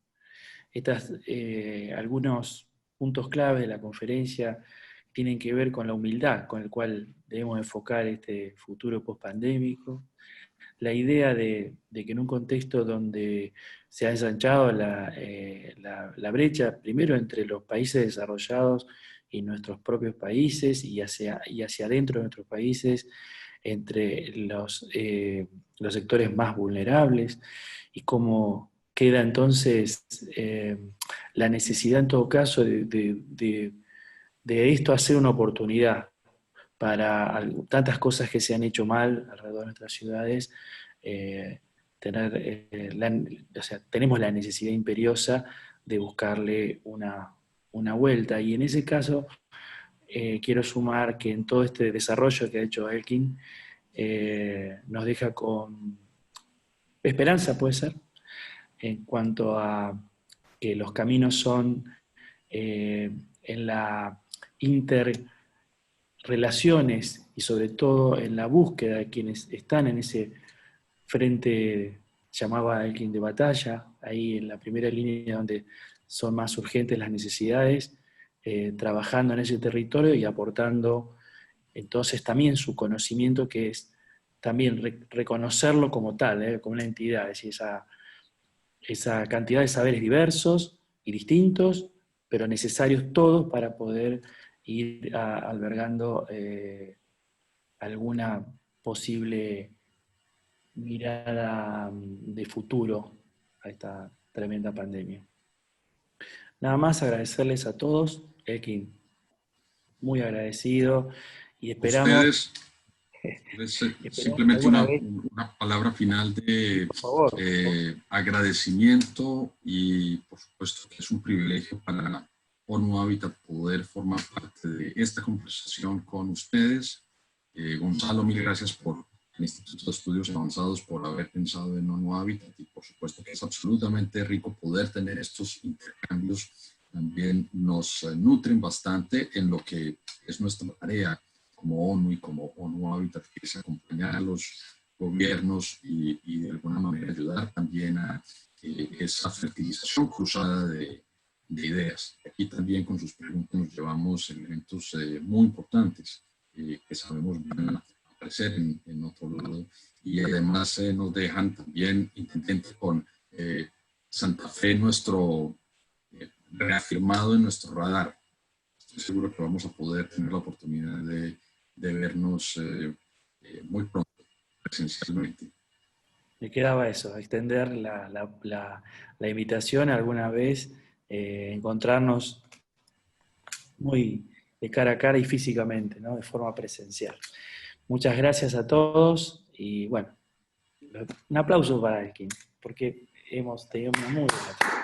algunos puntos clave de la conferencia que tienen que ver con la humildad con el cual debemos enfocar este futuro post-pandémico, la idea de que en un contexto donde se ha ensanchado la brecha, primero entre los países desarrollados y nuestros propios países, y hacia adentro de nuestros países, entre los sectores más vulnerables, y cómo queda entonces la necesidad en todo caso de esto hacer una oportunidad para tantas cosas que se han hecho mal alrededor de nuestras ciudades, tenemos la necesidad imperiosa de buscarle una vuelta. Y en ese caso quiero sumar que en todo este desarrollo que ha hecho Elkin, nos deja con esperanza, puede ser, en cuanto a que los caminos son en la interrelaciones y sobre todo en la búsqueda de quienes están en ese frente, llamaba Elkin, de batalla, ahí en la primera línea donde son más urgentes las necesidades, trabajando en ese territorio y aportando entonces también su conocimiento, que es también reconocerlo como tal, como una entidad, es decir, esa cantidad de saberes diversos y distintos, pero necesarios todos para poder ir albergando alguna posible mirada de futuro a esta tremenda pandemia. Nada más agradecerles a todos, Elkin, muy agradecido, y esperamos... Simplemente una palabra final de por favor. Agradecimiento, y por supuesto que es un privilegio para ONU Habitat poder formar parte de esta conversación con ustedes. Gonzalo, mil gracias por el Instituto de Estudios Avanzados por haber pensado en ONU Habitat, y por supuesto que es absolutamente rico poder tener estos intercambios. También nos nutren bastante en lo que es nuestra tarea como ONU y como ONU Habitat, que es acompañar a los gobiernos y de alguna manera ayudar también a esa fertilización cruzada de ideas. Aquí también con sus preguntas nos llevamos elementos muy importantes que sabemos van a aparecer en otro lado, y además nos dejan también intendente con Santa Fe nuestro reafirmado en nuestro radar. Estoy seguro que vamos a poder tener la oportunidad de vernos muy pronto, presencialmente. Me quedaba eso, extender la invitación alguna vez, encontrarnos muy de cara a cara y físicamente, ¿no? De forma presencial. Muchas gracias a todos y bueno, un aplauso para Elkin, porque hemos tenido una muy buena charla.